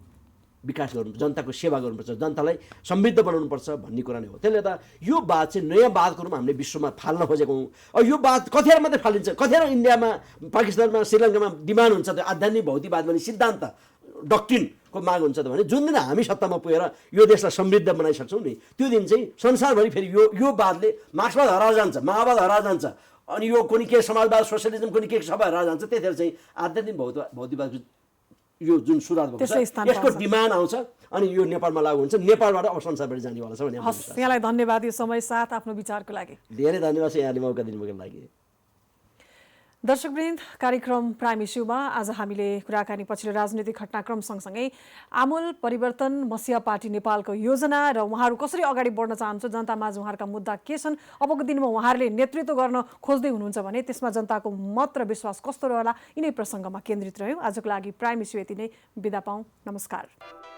विकास गर्नु, जनताको सेवा गर्नुपर्छ, जनतालाई समृद्ध बनाउनुपर्छ भन्ने कुरा नै हो। त्यसले गर्दा यो बात चाहिँ नयाँ बातको रूपमा हामीले विश्वमा फाल्न खोजेको हौँ। अब यो बात कतिखेर मात्रै फालिन्छ, कतिखेर इन्डियामा पाकिस्तानमा श्रीलङ्कामा डिमान्ड हुन्छ त्यो आध्यात्मिक भौतिकवाद भन्ने सिद्धान्त डक्ट्रिनको माग हुन्छ त भने जुन दिन हामी सत्तामा पुगेर यो देशलाई समृद्ध बनाइसक्छौँ नि त्यो दिन चाहिँ संसारभरि फेरि यो वादले मार्क्सवाद हराएर जान्छ, माओवाद हराएर जान्छ अनि यो कुनै के समाजवाद सोसियलिजम कुनै के सबै हराएर जान्छ। त्यतिखेर चाहिँ आध्यात्मिक भौतिकवाद यो जुन सुरुवात भएको छ यसको डिमान्ड आउँछ अनि यो नेपालमा लागू हुन्छ, नेपालबाट अब संसारभरि जानेवाला छ भन्ने। यहाँलाई धन्यवाद यो समय साथ आफ्नो विचारको लागि। धेरै धन्यवाद छ यहाँले मौका दिनुभएको लागि। दर्शकवृन्द, कार्यक्रम प्राइम इस्युमा आज हामीले कुराकानी पछिल्लो राजनीतिक घटनाक्रम सँगसँगै आमूल परिवर्तन मसिया पार्टी नेपालको योजना र उहाँहरू कसरी अगाडि बढ्न चाहन्छ, जनतामाझ उहाँहरूका मुद्दा के छन्, अबको दिनमा उहाँहरूले नेतृत्व गर्न खोज्दै हुनुहुन्छ भने त्यसमा जनताको मत र विश्वास कस्तो रहला, यिनै प्रसङ्गमा केन्द्रित रह्यौँ। आजको लागि प्राइम इस्यु यति नै। बिदा पाऊँ। नमस्कार।